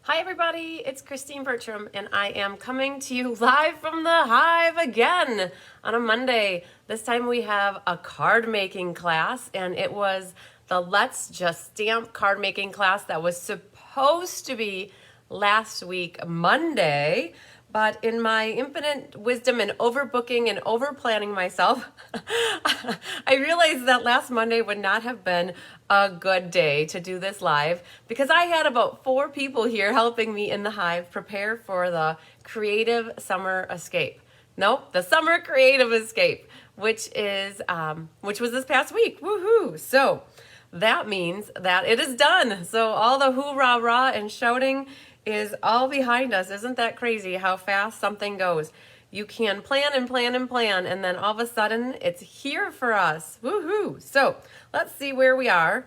Hi everybody, it's Christine Bertram and I am coming to you live from the Hive again on a Monday. This time we have a card making class and it was the Let's Just Stamp card making class that was supposed to be last week Monday, but in my infinite wisdom and overbooking and over planning myself, I realized that last Monday would not have been a good day to do this live because I had about 4 people here helping me in the Hive prepare for the Creative Summer Escape. Nope, the Summer Creative Escape, which was this past week. Woohoo! So that means that it is done. So all the hoorah-rah and shouting is all behind us. Isn't that crazy how fast something goes? You can plan and plan and plan, and then all of a sudden it's here for us. Woohoo! So let's see where we are.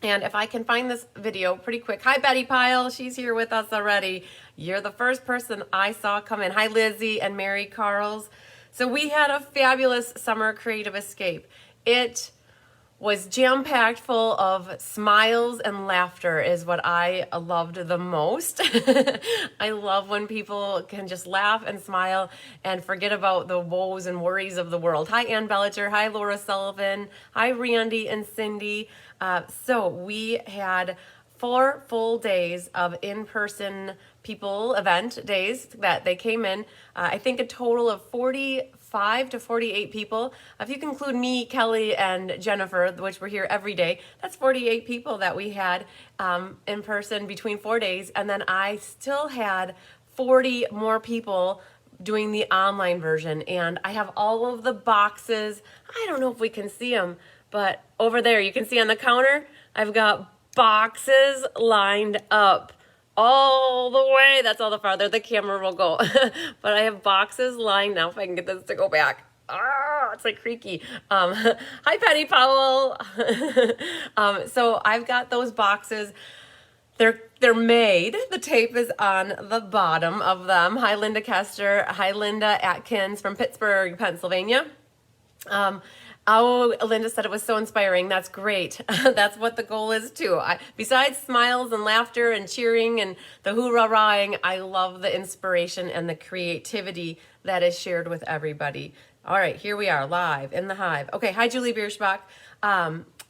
And if I can find this video pretty quick. Hi, Betty Pyle. She's here with us already. You're the first person I saw come in. Hi, Lizzie and Mary Carls. So we had a fabulous summer creative escape. It was jam-packed full of smiles and laughter is what I loved the most. I love when people can just laugh and smile and forget about the woes and worries of the world. Hi, Ann Bellinger. Hi, Laura Sullivan. Hi, Randy and Cindy. So we had 4 full days of in-person event days that they came in. I think a total of 45 to 48 people. If you can include me, Kelly, and Jennifer, which were here every day, that's 48 people that we had in person between 4 days. And then I still had 40 more people doing the online version. And I have all of the boxes. I don't know if we can see them, but over there, you can see on the counter, I've got boxes lined up all the way. That's all the farther the camera will go. But I have boxes lined now. If I can get this to go back. It's like creaky. Hi, Penny Powell. So I've got those boxes. They're made. The tape is on the bottom of them. Hi, Linda Kester. Hi, Linda Atkins from Pittsburgh, Pennsylvania. Oh, Linda said it was so inspiring. That's great. That's what the goal is too. Besides smiles and laughter and cheering and the hoorah-rahing, I love the inspiration and the creativity that is shared with everybody. All right, here we are live in the Hive. Okay, hi, Julie Bierschbach.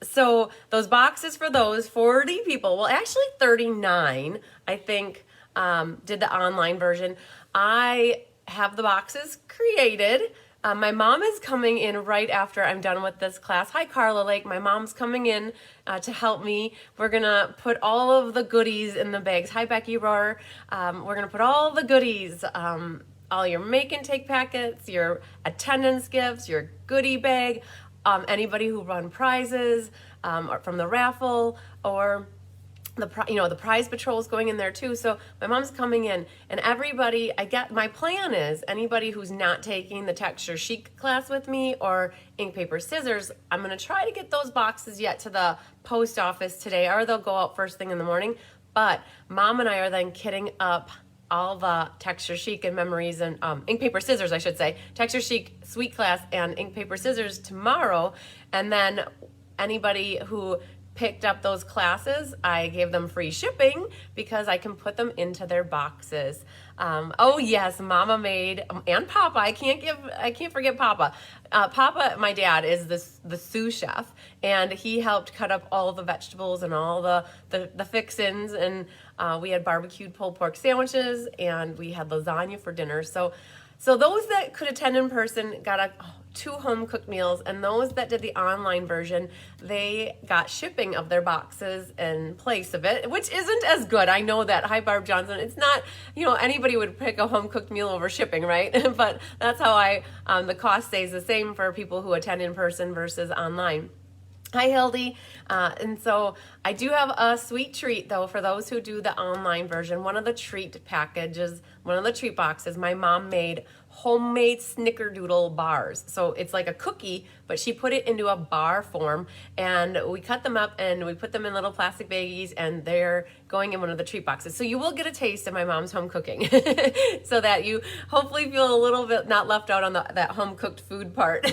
So those boxes for those 40 people, well, actually 39, I think, did the online version. I have the boxes created. My mom is coming in right after I'm done with this class. Hi, Carla Lake. My mom's coming in to help me. We're going to put all of the goodies in the bags. Hi, Becky Rohr. We're going to put all the goodies, all your make and take packets, your attendance gifts, your goodie bag, anybody who run prizes or from the raffle, or the prize patrol is going in there too. So my mom's coming in, and everybody, my plan is anybody who's not taking the texture chic class with me or ink, paper, scissors, I'm going to try to get those boxes yet to the post office today, or they'll go out first thing in the morning. But Mom and I are then kitting up all the texture chic and memories and ink, paper, scissors, I should say, texture chic sweet class and ink, paper, scissors tomorrow. And then anybody who picked up those classes, I gave them free shipping because I can put them into their boxes. Oh yes, Mama made, and Papa, I can't forget Papa. Papa, my dad, is the sous chef, and he helped cut up all the vegetables and all the fixins, and we had barbecued pulled pork sandwiches, and we had lasagna for dinner. So those that could attend in person got 2 home-cooked meals, and those that did the online version, they got shipping of their boxes in place of it, which isn't as good. I know that. Hi, Barb Johnson. It's not, anybody would pick a home-cooked meal over shipping, right? But that's how the cost stays the same for people who attend in person versus online. Hi, Hildy. And so I do have a sweet treat, though, for those who do the online version. One of the treat packages, one of the treat boxes, my mom made homemade snickerdoodle bars. So it's like a cookie, but she put it into a bar form, and we cut them up and we put them in little plastic baggies, and they're going in one of the treat boxes. So you will get a taste of my mom's home cooking so that you hopefully feel a little bit not left out on that home cooked food part.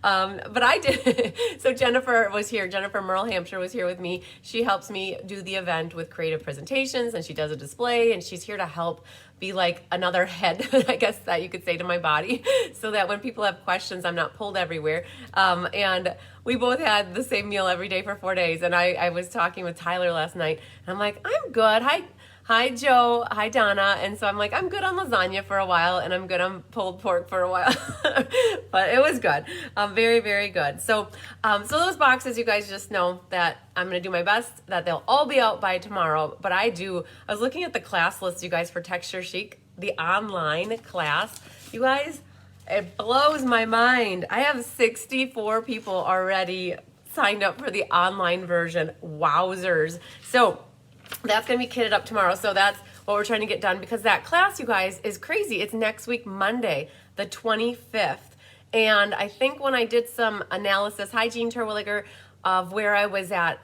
But I did. So Jennifer was here. Jennifer Merle Hampshire was here with me. She helps me do the event with creative presentations, and she does a display, and she's here to help be like another head, I guess that you could say, to my body, so that when people have questions, I'm not pulled everywhere. And we both had the same meal every day for 4 days. And I was talking with Tyler last night, and I'm like, I'm good. Hi, Joe. Hi, Donna. And so I'm like, I'm good on lasagna for a while, and I'm good on pulled pork for a while. But it was good. Very, very good. So those boxes, you guys just know that I'm going to do my best that they'll all be out by tomorrow. But I was looking at the class list, you guys, for Texture Chic, the online class. You guys, it blows my mind. I have 64 people already signed up for the online version. Wowzers. So that's going to be kitted up tomorrow. So that's what we're trying to get done, because that class, you guys, is crazy. It's next week, Monday, the 25th. And I think when I did some analysis, hi, Jean Terwilliger, of where I was at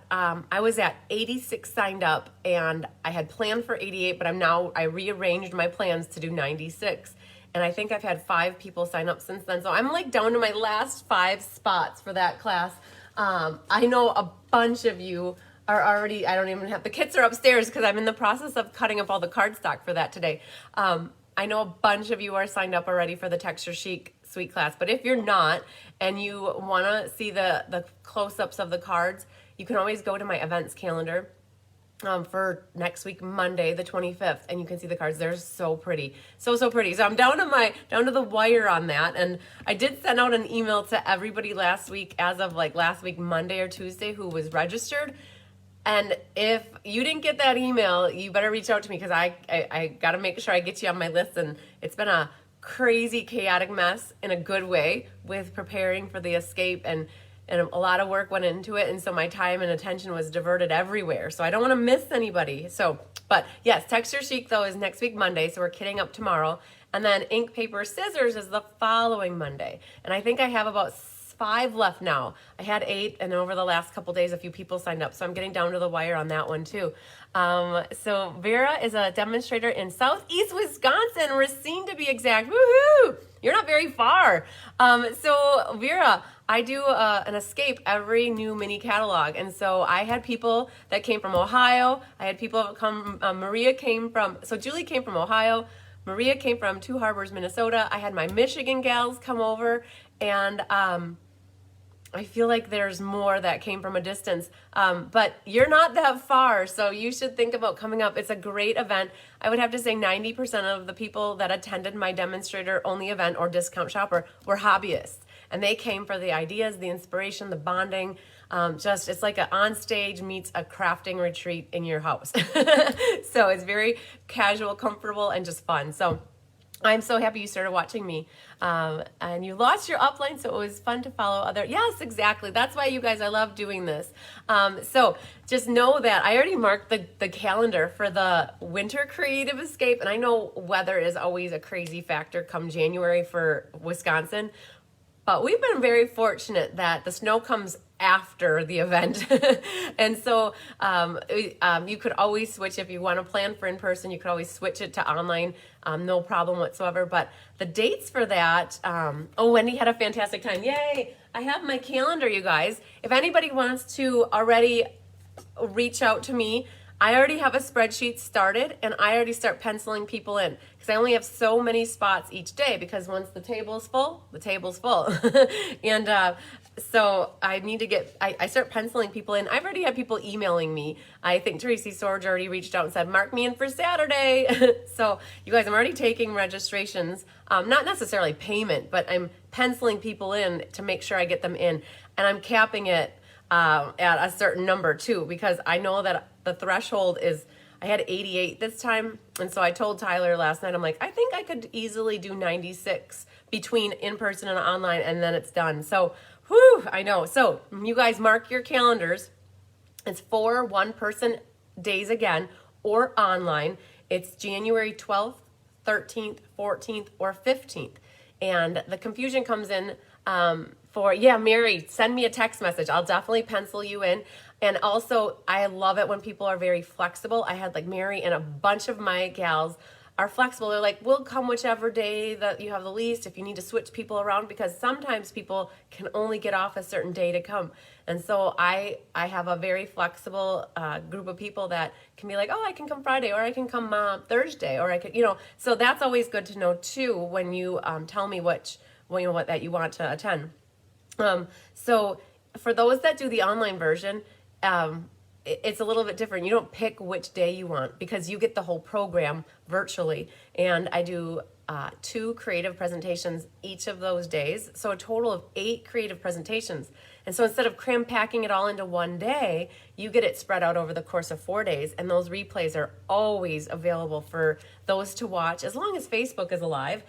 86 signed up, and I had planned for 88, but I rearranged my plans to do 96. And I think I've had 5 people sign up since then. So I'm like down to my last 5 spots for that class. I know a bunch of you are already, I don't even have, the kits are upstairs because I'm in the process of cutting up all the cardstock for that today. I know a bunch of you are signed up already for the Texture Chic Suite class, but if you're not and you want to see the close-ups of the cards, you can always go to my events calendar for next week, Monday, the 25th, and you can see the cards. They're so pretty, so pretty. So I'm down to the wire on that, and I did send out an email to everybody last week, as of like last week, Monday or Tuesday, who was registered. And if you didn't get that email, you better reach out to me, because I got to make sure I get you on my list. And it's been a crazy, chaotic mess in a good way with preparing for the escape, and a lot of work went into it. And so my time and attention was diverted everywhere. So I don't want to miss anybody. But yes, Texture Chic, though, is next week, Monday. So we're kitting up tomorrow. And then Ink, Paper, Scissors is the following Monday. And I think I have about 5 left now. I had 8, and over the last couple days, a few people signed up. So I'm getting down to the wire on that one too. So Vera is a demonstrator in Southeast Wisconsin, Racine to be exact. Woohoo! You're not very far. So Vera, I do an escape every new mini catalog. And so I had people that came from Ohio. I had people come, Julie came from Ohio. Maria came from Two Harbors, Minnesota. I had my Michigan gals come over, and I feel like there's more that came from a distance, but you're not that far, so you should think about coming up. It's a great event. I would have to say 90% of the people that attended my demonstrator-only event or discount shopper were hobbyists, and they came for the ideas, the inspiration, the bonding. It's like an on-stage meets a crafting retreat in your house. So it's very casual, comfortable, and just fun. So I'm so happy you started watching me, and you lost your upline, so it was fun to follow other. Yes, exactly. That's why, you guys, I love doing this. So just know that I already marked the calendar for the winter creative escape, and I know weather is always a crazy factor come January for Wisconsin, but we've been very fortunate that the snow comes after the event. And so you could always switch if you want to plan for in-person. You could always switch it to online, no problem whatsoever. But the dates for that, Wendy had a fantastic time. Yay! I have my calendar, you guys. If anybody wants to already reach out to me, I already have a spreadsheet started, and I already start penciling people in, because I only have so many spots each day, because once the table is full, the table's full. And so I need to I start penciling people in. I've already had people emailing me. I think Tracy Sorge already reached out and said, mark me in for Saturday. So you guys, I'm already taking registrations, not necessarily payment, but I'm penciling people in to make sure I get them in. And I'm capping it at a certain number too, because I know that the threshold is, I had 88 this time. And so I told Tyler last night, I'm like, I think I could easily do 96 between in-person and online, and then it's done. So, whew, I know. So you guys mark your calendars. It's 4 one-person days again, or online. It's January 12th 13th, 14th, or 15th. And the confusion comes in Mary, send me a text message. I'll definitely pencil you in. And also, I love it when people are very flexible. I had like Mary and a bunch of my gals are flexible. They're like, we'll come whichever day that you have the least, if you need to switch people around, because sometimes people can only get off a certain day to come. And so I have a very flexible group of people that can be like, oh, I can come Friday, or I can come Thursday, or I could, so that's always good to know too when you tell me what that you want to attend. So for those that do the online version, it's a little bit different. You don't pick which day you want because you get the whole program virtually. And I do 2 creative presentations each of those days. So a total of 8 creative presentations. And so instead of cram packing it all into one day, you get it spread out over the course of 4 days. And those replays are always available for those to watch as long as Facebook is alive,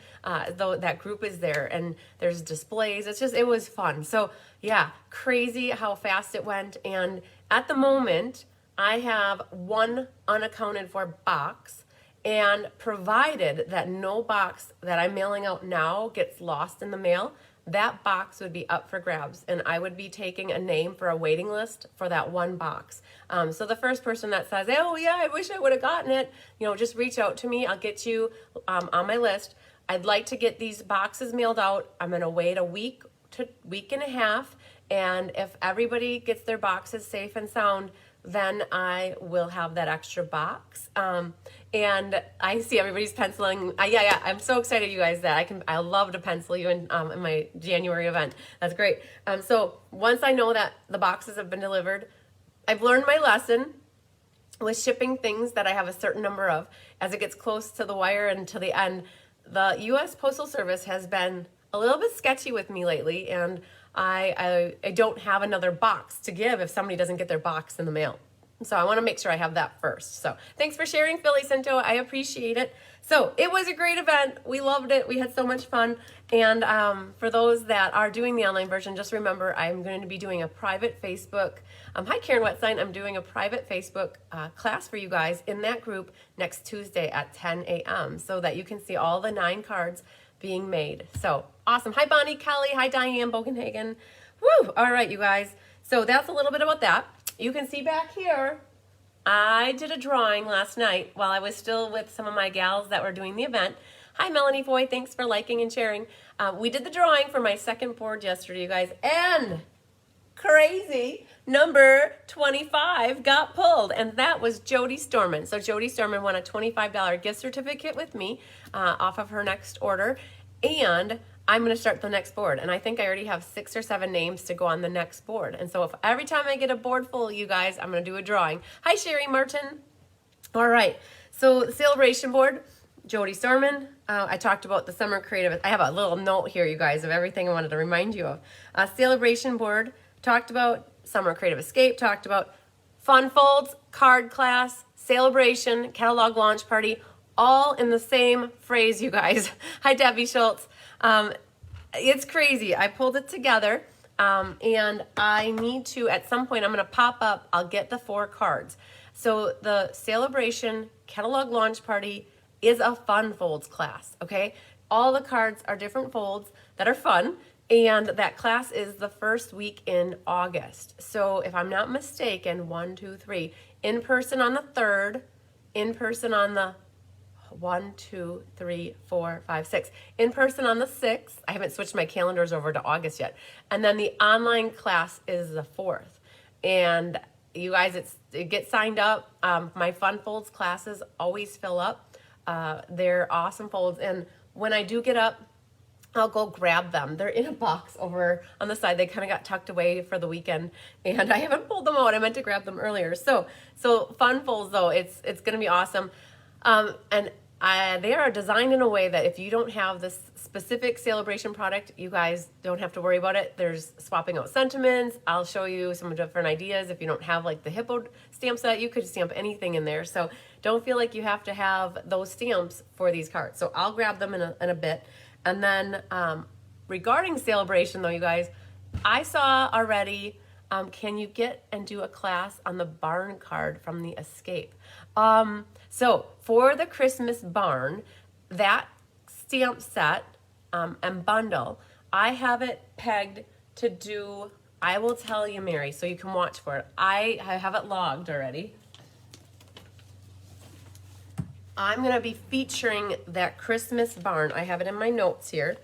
though that group is there and there's displays. It was fun. So yeah, crazy how fast it went. And at the moment, I have 1 unaccounted for box, and provided that no box that I'm mailing out now gets lost in the mail, that box would be up for grabs, and I would be taking a name for a waiting list for that 1 box. So the first person that says, oh yeah, I wish I would have gotten it, just reach out to me. I'll get you on my list. I'd like to get these boxes mailed out. I'm going to wait a week to week and a half, and if everybody gets their boxes safe and sound, then I will have that extra box. And I see everybody's penciling. Yeah, I'm so excited, you guys, that I love to pencil you in my January event. That's great. So once I know that the boxes have been delivered, I've learned my lesson with shipping things that I have a certain number of. As it gets close to the wire and to the end, the U.S. Postal Service has been a little bit sketchy with me lately, and I don't have another box to give if somebody doesn't get their box in the mail. So I want to make sure I have that first. So thanks for sharing, Philly Cinto. I appreciate it. So it was a great event. We loved it. We had so much fun. And for those that are doing the online version, just remember I'm going to be doing a private Facebook. Hi, Karen Wetstein. I'm doing a private Facebook class for you guys in that group next Tuesday at 10 a.m. so that you can see all the 9 cards being made. So awesome. Hi, Bonnie, Kelly. Hi, Diane Bogenhagen. Woo! All right, you guys. So that's a little bit about that. You can see back here, I did a drawing last night while I was still with some of my gals that were doing the event. Hi, Melanie Foy. Thanks for liking and sharing. We did the drawing for my second board yesterday, you guys, and crazy, number 25 got pulled, and that was Jody Storman. So Jody Storman won a $25 gift certificate with me off of her next order, and I'm going to start the next board, and I think I already have 6 or 7 names to go on the next board. And so if every time I get a board full, you guys, I'm going to do a drawing. Hi, Sherry Martin. All right, so the sale-a-bration board, Jody Storman. I talked about the summer creative. I have a little note here, you guys, of everything I wanted to remind you of. Sale-a-bration board, talked about summer creative escape, talked about fun folds, card class, sale-a-bration, catalog launch party, all in the same phrase, you guys. Hi, Debbie Schultz. It's crazy. I pulled it together, and I need to, at some point, I'm going to pop up, I'll get the 4 cards. So the sale-a-bration catalog launch party is a fun folds class, okay? All the cards are different folds that are fun, and that class is the first week in August. So if I'm not mistaken, 1, 2, 3, in person on the 3rd, in person on the 1, 2, 3, 4, 5, 6. In person on the 6th. I haven't switched my calendars over to August yet. And then the online class is the 4th. And you guys, it gets signed up. My fun folds classes always fill up. They're awesome folds. And when I do get up, I'll go grab them. They're in a box over on the side. They kind of got tucked away for the weekend, and I haven't pulled them out. I meant to grab them earlier. So fun folds though, it's going to be awesome. And they are designed in a way that if you don't have this specific sale-a-bration product, you guys don't have to worry about it. There's swapping out sentiments. I'll show you some different ideas. If you don't have like the hippo stamp set, you could stamp anything in there. So don't feel like you have to have those stamps for these cards. So I'll grab them in a bit. And then regarding sale-a-bration though, you guys, I saw already, can you get and do a class on the barn card from the Escape? So for the Christmas barn, that stamp set and bundle, I have it pegged to do, I will tell you, Mary, so you can watch for it. I have it logged already. I'm going to be featuring that Christmas barn. I have it in my notes here.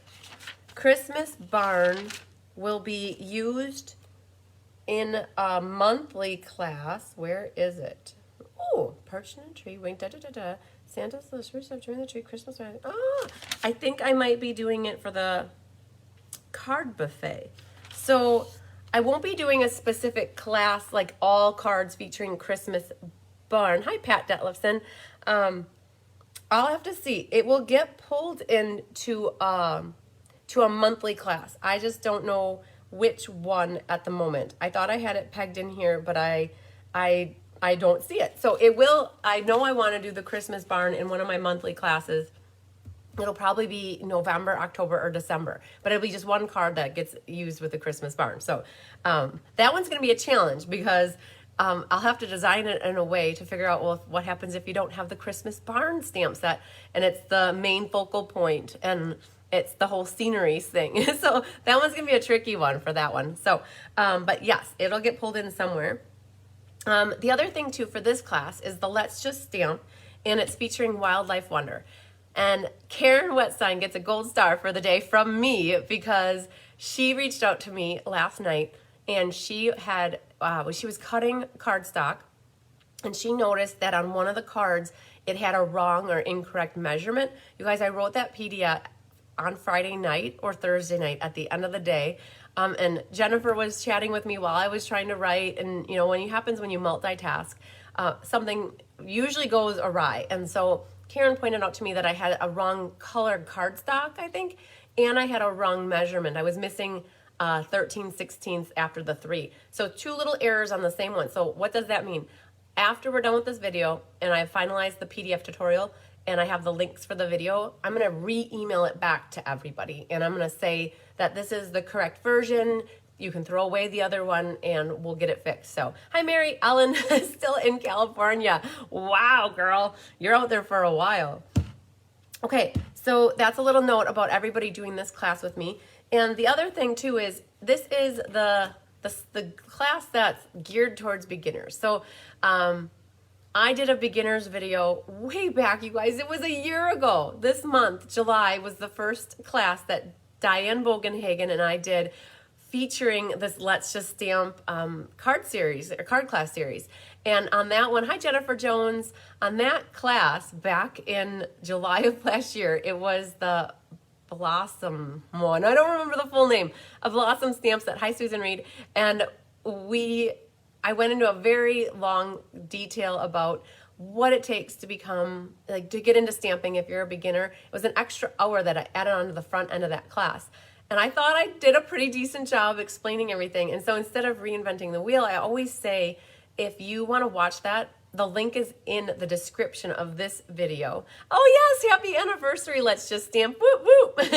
Christmas barn will be used in a monthly class. Where is it? Oh, perched in a tree, wing, da da da da. Santa's the first stuff during the tree, Christmas. Ah, I think I might be doing it for the card buffet. So I won't be doing a specific class like all cards featuring Christmas barn. Hi, Pat Detlefson. I'll have to see. It will get pulled into to a monthly class. I just don't know which one at the moment. I thought I had it pegged in here, but I don't see it. So it will, I know I want to do the Christmas barn in one of my monthly classes. It'll probably be November, October, or December, but it'll be just one card that gets used with the Christmas barn. So that one's going to be a challenge because I'll have to design it in a way to figure out, well, what happens if you don't have the Christmas barn stamp set and it's the main focal point and it's the whole scenery thing. So that one's going to be a tricky one for that one. So, but yes, it'll get pulled in somewhere. The other thing too for this class is the Let's Just Stamp, and it's featuring Wildlife Wonder. And Karen Wetstein gets a gold star for the day from me because she reached out to me last night and she had, she was cutting cardstock and she noticed that on one of the cards, it had a wrong or incorrect measurement. You guys, I wrote that PDF on Friday night or Thursday night at the end of the day. And Jennifer was chatting with me while I was trying to write. And, you know, when it happens when you multitask, something usually goes awry. And so Karen pointed out to me that I had a wrong colored cardstock, I think, and I had a wrong measurement. I was missing 13/16 after the 3. So 2 little errors on the same one. So what does that mean? After we're done with this video and I finalize the PDF tutorial and I have the links for the video, I'm going to re-email it back to everybody. And I'm going to say that this is the correct version. You can throw away the other one and we'll get it fixed. So, hi, Mary Ellen, still in California. Wow, girl, you're out there for a while. Okay, so that's a little note about everybody doing this class with me. And the other thing too is this is the class that's geared towards beginners. So I did a beginners video way back, you guys. It was a year ago. This month, July, was the first class that Diane Bogenhagen and I did featuring this Let's Just Stamp card series, or card class series. And on that one, hi Jennifer Jones, on that class back in July of last year, it was the Blossom one. I don't remember the full name. A Blossom stamp set. Hi Susan Reed. And I went into a very long detail about what it takes to become, like to get into stamping if you're a beginner. It was an extra hour that I added onto the front end of that class. And I thought I did a pretty decent job explaining everything. And so instead of reinventing the wheel, I always say, if you want to watch that, the link is in the description of this video. Oh yes, happy anniversary, Let's Just Stamp, whoop whoop.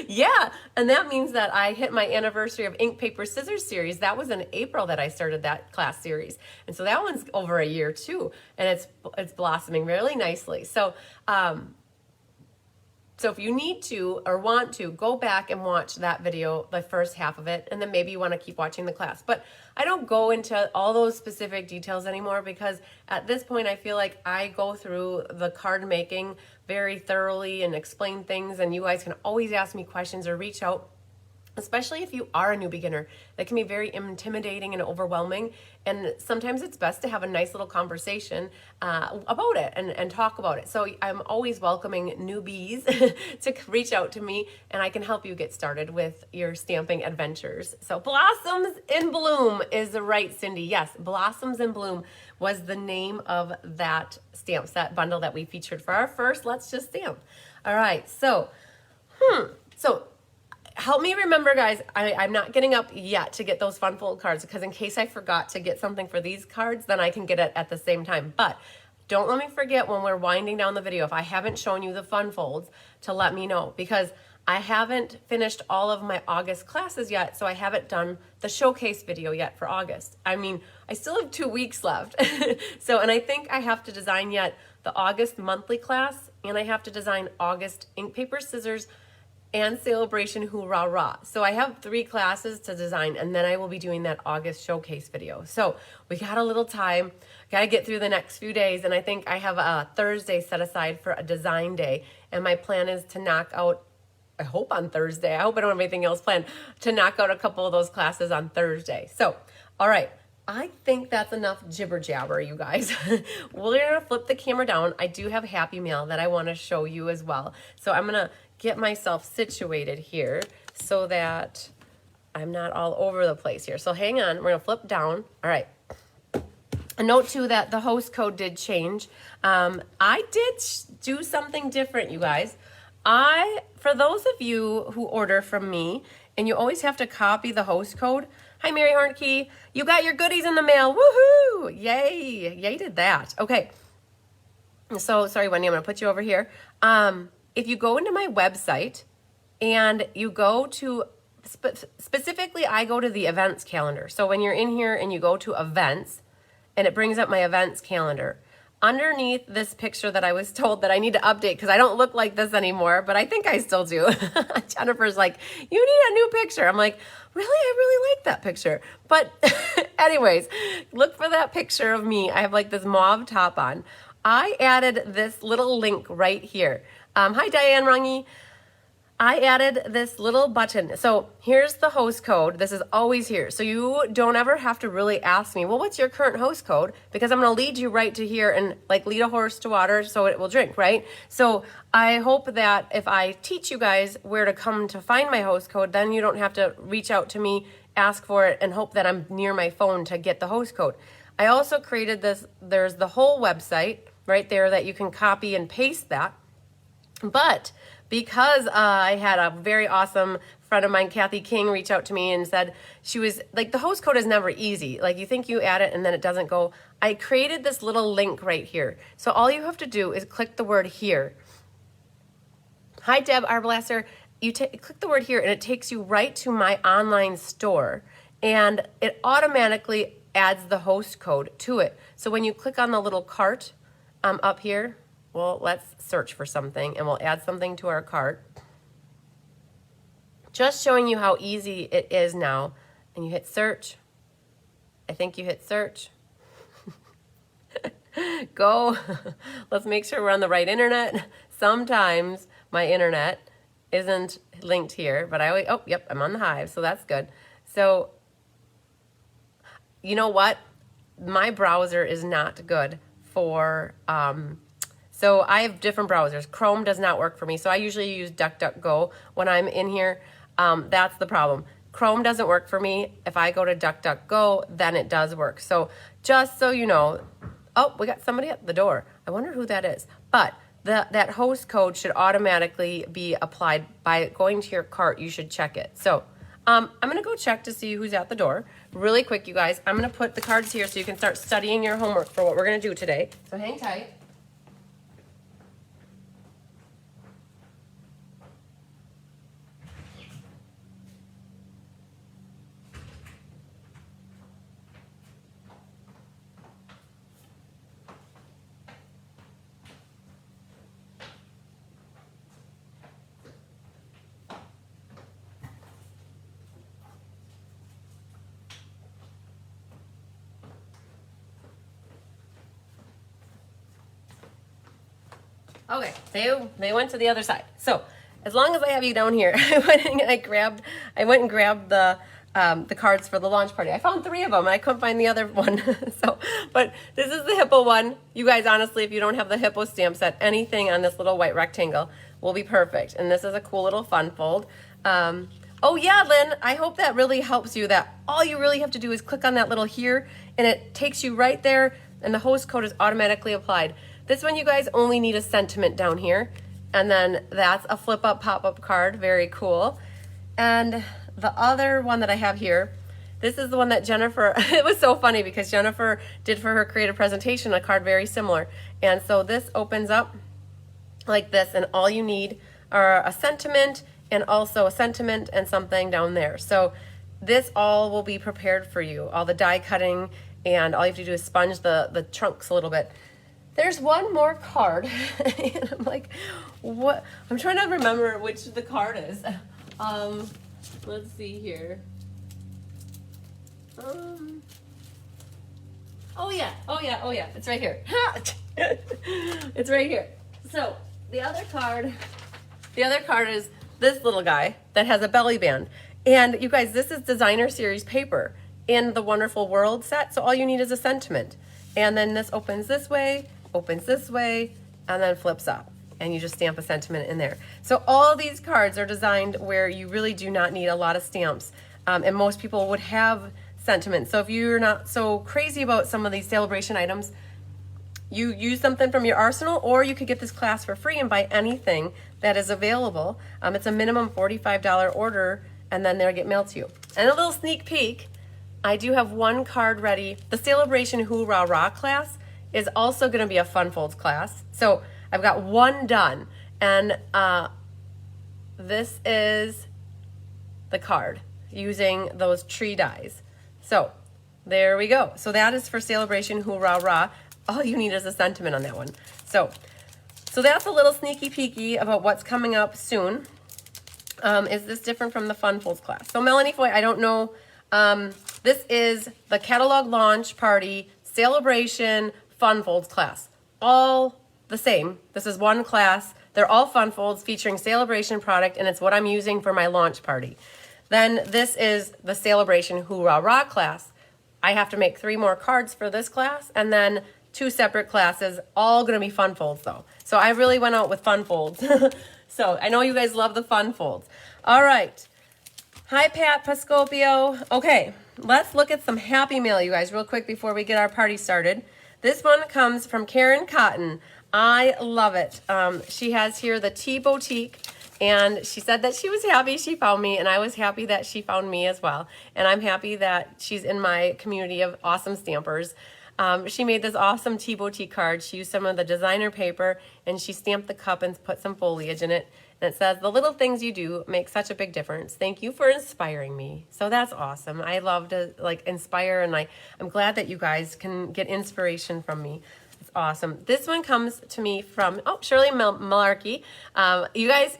Yeah, and that means that I hit my anniversary of Ink, Paper, Scissors series. That was in April that I started that class series. And so that one's over a year too, and it's blossoming really nicely. So, so if you need to or want to, go back and watch that video, the first half of it, and then maybe you want to keep watching the class. But I don't go into all those specific details anymore because at this point I feel like I go through the card making very thoroughly and explain things, and you guys can always ask me questions or reach out. Especially if you are a new beginner, that can be very intimidating and overwhelming. And sometimes it's best to have a nice little conversation about it and talk about it. So I'm always welcoming newbies to reach out to me, and I can help you get started with your stamping adventures. So Blossoms in Bloom is right, Cindy. Yes, Blossoms in Bloom was the name of that stamp set bundle that we featured for our first Let's Just Stamp. All right, so help me remember, guys, I'm not getting up yet to get those fun fold cards because in case I forgot to get something for these cards, then I can get it at the same time. But don't let me forget when we're winding down the video, if I haven't shown you the fun folds, to let me know, because I haven't finished all of my August classes yet, so I haven't done the showcase video yet for August. I mean, I still have 2 weeks left. And I think I have to design yet the August monthly class, and I have to design August ink, paper, scissors, and sale-a-bration hoorah rah. So I have 3 classes to design, and then I will be doing that August showcase video. So we got a little time, got to get through the next few days, and I think I have a Thursday set aside for a design day, and my plan is to knock out, I hope on Thursday, I hope I don't have anything else planned, to knock out a couple of those classes on Thursday. So, all right. I think that's enough jibber jabber, you guys. We're going to flip the camera down. I do have Happy Mail that I want to show you as well. So I'm going to get myself situated here so that I'm not all over the place here. So hang on. We're going to flip down. All right. A note too that the host code did change. I did do something different, you guys. For those of you who order from me, and you always have to copy the host code. Hi, Mary Hornkey. You got your goodies in the mail. Woohoo! Yay! Yay did that. Okay. So, sorry, Wendy, I'm going to put you over here. If you go into my website and you go to, specifically, I go to the events calendar. So when you're in here and you go to events, and it brings up my events calendar, underneath this picture that I was told that I need to update because I don't look like this anymore, but I think I still do. Jennifer's like, you need a new picture. I'm like, really? I really like that picture. But anyways, look for that picture of me. I have like this mauve top on. I added this little link right here. Hi, Diane Rungy. I added this little button. So here's the host code. This is always here. So you don't ever have to really ask me, well, what's your current host code? Because I'm going to lead you right to here and like lead a horse to water so it will drink, right? So I hope that if I teach you guys where to come to find my host code, then you don't have to reach out to me, ask for it, and hope that I'm near my phone to get the host code. I also created this. There's the whole website right there that you can copy and paste that. But because I had a very awesome friend of mine, Kathy King, reach out to me and said she was like, the host code is never easy. Like you think you add it and then it doesn't go. I created this little link right here. So all you have to do is click the word here. Hi, Deb Arblasser. You click the word here and it takes you right to my online store and it automatically adds the host code to it. So when you click on the little cart up here, well, let's search for something and we'll add something to our cart. Just showing you how easy it is now. And you hit search. I think you hit search. Go. Let's make sure we're on the right internet. Sometimes my internet isn't linked here, but I always, oh, yep, I'm on the Hive, so that's good. So, you know what? My browser is not good for, so I have different browsers. Chrome does not work for me, so I usually use DuckDuckGo when I'm in here. That's the problem. Chrome doesn't work for me. If I go to DuckDuckGo, then it does work. So just so you know, oh, we got somebody at the door. I wonder who that is. But that host code should automatically be applied by going to your cart. You should check it. So I'm going to go check to see who's at the door. Really quick, you guys. I'm going to put the cards here so you can start studying your homework for what we're going to do today. So hang tight. Okay, they went to the other side. So as long as I have you down here, I went and grabbed the cards for the launch party. I found 3 of them and I couldn't find the other one. But this is the hippo one. You guys, honestly, if you don't have the hippo stamp set, anything on this little white rectangle will be perfect. And this is a cool little fun fold. Oh yeah, Lynn, I hope that really helps you, that all you really have to do is click on that little here and it takes you right there and the host code is automatically applied. This one, you guys, only need a sentiment down here. And then that's a flip-up, pop-up card. Very cool. And the other one that I have here, this is the one that Jennifer, it was so funny because Jennifer did for her creative presentation a card very similar. And so this opens up like this, and all you need are a sentiment and also a sentiment and something down there. So this all will be prepared for you, all the die cutting, and all you have to do is sponge the trunks a little bit. There's one more card, and I'm like, what? I'm trying to remember which the card is. Let's see here. Oh yeah, it's right here. It's right here. So the other card is this little guy that has a belly band. And you guys, this is designer series paper in the Wonderful World set. So all you need is a sentiment. And then this opens this way, and then flips up. And you just stamp a sentiment in there. So all these cards are designed where you really do not need a lot of stamps. And most people would have sentiments. So if you're not so crazy about some of these sale-a-bration items, you use something from your arsenal, or you could get this class for free and buy anything that is available. It's a minimum $45 order, and then they'll get mailed to you. And a little sneak peek, I do have one card ready. The sale-a-bration Hoorah Rah class is also going to be a fun folds class. So I've got one done, and this is the card using those tree dies. So there we go. So that is for sale-a-bration Hoorah Rah. All you need is a sentiment on that one. So that's a little sneaky peeky about what's coming up soon. Is this different from the Fun Folds class? So Melanie Foy, I don't know. This is the catalog launch party, sale-a-bration, Fun Folds class. All the same. This is one class. They're all Fun Folds featuring sale-a-bration product, and it's what I'm using for my launch party. Then this is the sale-a-bration Hoorah Rah class. I have to make 3 more cards for this class, and then 2 separate classes, all going to be Fun Folds though. So I really went out with Fun Folds. So I know you guys love the Fun Folds. All right. Hi, Pat Pascopio. Okay, let's look at some happy mail, you guys, real quick before we get our party started. This one comes from Karen Cotton. I love it. She has here the Tea Boutique, and she said that she was happy she found me, and I was happy that she found me as well. And I'm happy that she's in my community of awesome stampers. She made this awesome Tea Boutique card. She used some of the designer paper, and she stamped the cup and put some foliage in it. And it says, "The little things you do make such a big difference. Thank you for inspiring me." So that's awesome. I love to inspire, and I'm glad that you guys can get inspiration from me. It's awesome. This one comes to me from Shirley Malarkey. You guys,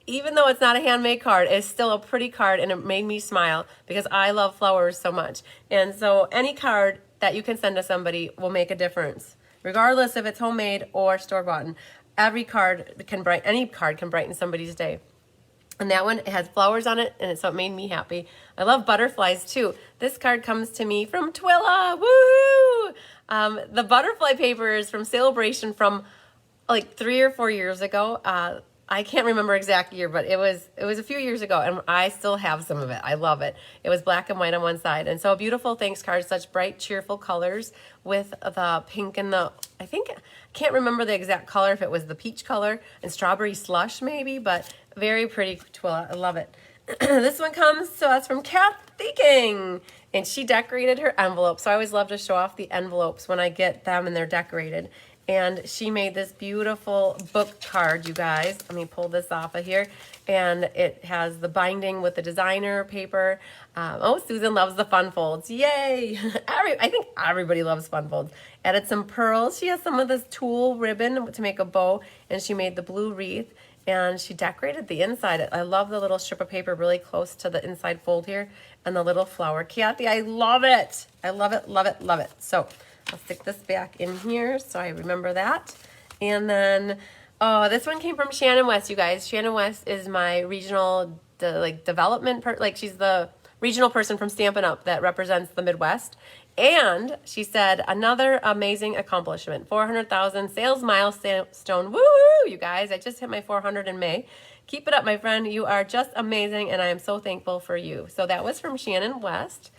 even though it's not a handmade card, it's still a pretty card, and it made me smile because I love flowers so much. And so any card that you can send to somebody will make a difference, regardless if it's homemade or store-bought. Any card can brighten somebody's day. And that one, it has flowers on it, and so it made me happy. I love butterflies too. This card comes to me from Twilla. Woo! The butterfly paper is from sale-a-bration from 3 or 4 years ago. I can't remember exact year, but it was a few years ago, and I still have some of it. I love it. It was black and white on one side, and so a beautiful thanks card, such bright, cheerful colors with the pink and I can't remember the exact color, if it was the peach color and strawberry slush maybe, but very pretty Twilla. I love it. This one comes to us from Kathy King, and she decorated her envelope. So I always love to show off the envelopes when I get them and they're decorated. And she made this beautiful book card, you guys. Let me pull this off of here. And it has the binding with the designer paper. Susan loves the Fun Folds. Yay! I think everybody loves Fun Folds. Added some pearls. She has some of this tulle ribbon to make a bow. And she made the blue wreath. And she decorated the inside. I love the little strip of paper really close to the inside fold here. And the little flower. Kathy, I love it. I love it, love it, love it. So I'll stick this back in here so I remember that. And then, this one came from Shannon West, you guys. Shannon West is my regional development, she's the regional person from Stampin' Up! That represents the Midwest. And she said, another amazing accomplishment, 400,000 sales milestone. Woo-hoo, you guys. I just hit my 400 in May. Keep it up, my friend. You are just amazing, and I am so thankful for you. So that was from Shannon West.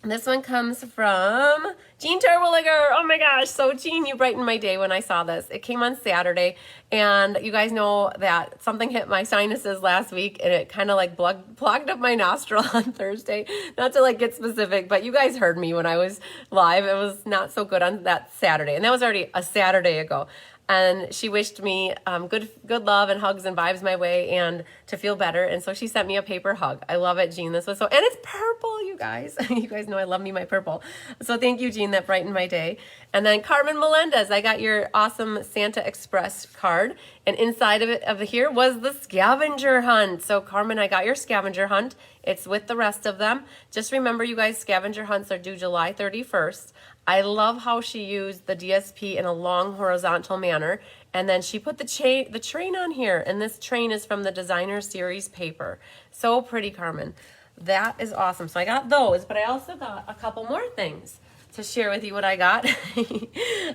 This one comes from Jean Terwilliger. Oh my gosh. So Jean, you brightened my day when I saw this. It came on Saturday, and you guys know that something hit my sinuses last week, and it kind of plugged up my nostril on Thursday. Not to get specific, but you guys heard me when I was live. It was not so good on that Saturday, and that was already a Saturday ago. and she wished me good love and hugs and vibes my way and to feel better. And so she sent me a paper hug. I love it, Jean. This was so, and it's purple, you guys. You guys know I love me my purple. So thank you, Jean. That brightened my day. And then Carmen Melendez, I got your awesome Santa Express card, and inside of it here was the scavenger hunt. So Carmen, I got your scavenger hunt. It's with the rest of them. Just remember, you guys, scavenger hunts are due July 31st. I love how she used the DSP in a long horizontal manner, and then she put the train on here, and this train is from the Designer Series paper. So pretty, Carmen. That is awesome. So I got those, but I also got a couple more things to share with you what I got.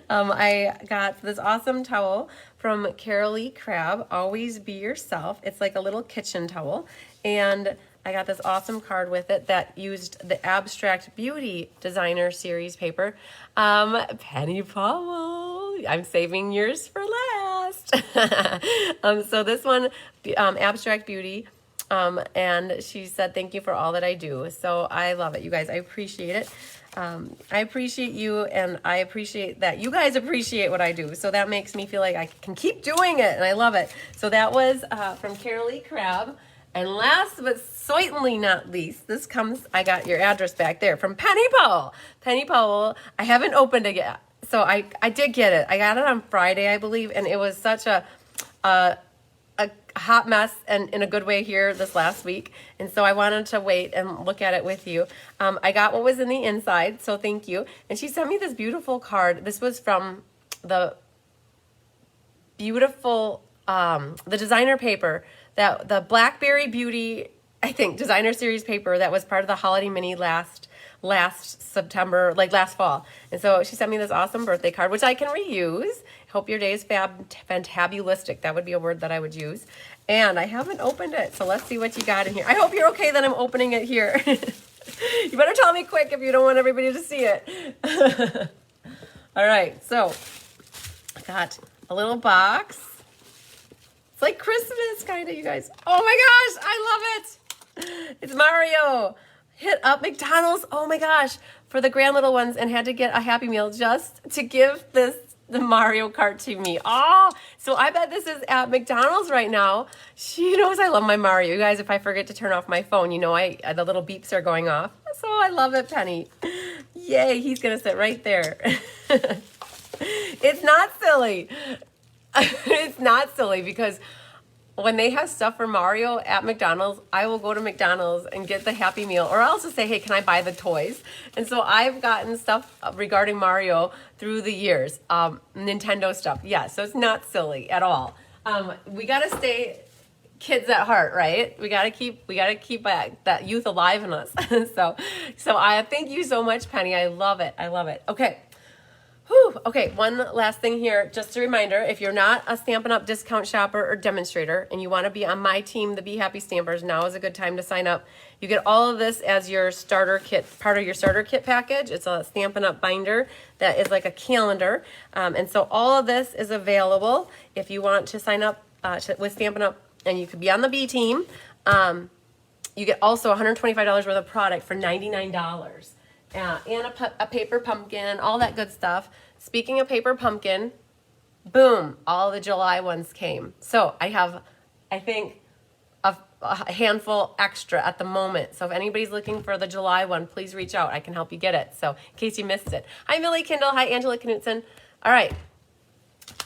I got this awesome towel from Carolee Crab, Always Be Yourself. It's like a little kitchen towel, and I got this awesome card with it that used the Abstract Beauty Designer Series paper. Penny Powell, I'm saving yours for last. So this one, Abstract Beauty, and she said, thank you for all that I do. So I love it, you guys. I appreciate it. I appreciate you, and I appreciate that you guys appreciate what I do. So that makes me feel like I can keep doing it, and I love it. So that was from Carolee Crab. And last but certainly not least, I got your address back there from Penny Powell. Penny Powell, I haven't opened it yet. So I did get it. I got it on Friday, I believe, and it was such a hot mess, and in a good way here this last week. And so I wanted to wait and look at it with you. I got what was in the inside, so thank you. And she sent me this beautiful card. This was from the beautiful, the designer paper, that the Blackberry Beauty, I think, Designer Series paper that was part of the Holiday Mini last September, like last fall. And so she sent me this awesome birthday card, which I can reuse. Hope your day is fantabulistic. That would be a word that I would use. And I haven't opened it, so let's see what you got in here. I hope you're okay that I'm opening it here. You better tell me quick if you don't want everybody to see it. All right, so I got a little box. It's like Christmas, kind of, you guys. Oh my gosh, I love it. It's Mario. Hit up McDonald's, oh my gosh, for the grand little ones, and had to get a Happy Meal just to give the Mario Kart to me. Oh, so I bet this is at McDonald's right now. She knows I love my Mario. You guys, if I forget to turn off my phone, you know the little beeps are going off. So I love it, Penny. Yay, he's going to sit right there. It's not silly. It's not silly, because when they have stuff for Mario at McDonald's, I will go to McDonald's and get the Happy Meal, or I'll just say, hey, can I buy the toys? And so I've gotten stuff regarding Mario through the years, Nintendo stuff. Yeah, so it's not silly at all. We got to stay kids at heart, right? We got to keep that youth alive in us. So I thank you so much, Penny. I love it. I love it. Okay. Whew. Okay, one last thing here. Just a reminder, if you're not a Stampin' Up! Discount shopper or demonstrator and you want to be on my team, the Be Happy Stampers, now is a good time to sign up. You get all of this as your starter kit, part of your starter kit package. It's a Stampin' Up! Binder that is like a calendar. And so all of this is available if you want to sign up with Stampin' Up! And you could be on the B team. You get also $125 worth of product for $99. And a paper pumpkin, all that good stuff. Speaking of paper pumpkin, boom, all the July ones came. So I have, I think, a handful extra at the moment. So if anybody's looking for the July one, please reach out. I can help you get it. So in case you missed it. Hi, Millie Kindle. Hi, Angela Knutson. All right,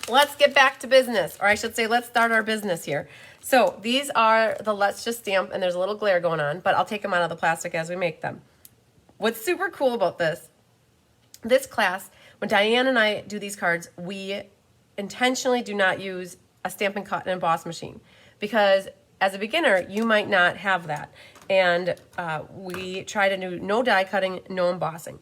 let's get back to business. Or I should say, let's start our business here. So these are the Let's Just Stamp, and there's a little glare going on, but I'll take them out of the plastic as we make them. What's super cool about this class, when Diane and I do these cards, we intentionally do not use a Stampin' Cut and Emboss machine, because as a beginner, you might not have that. And we try to do no die cutting, no embossing.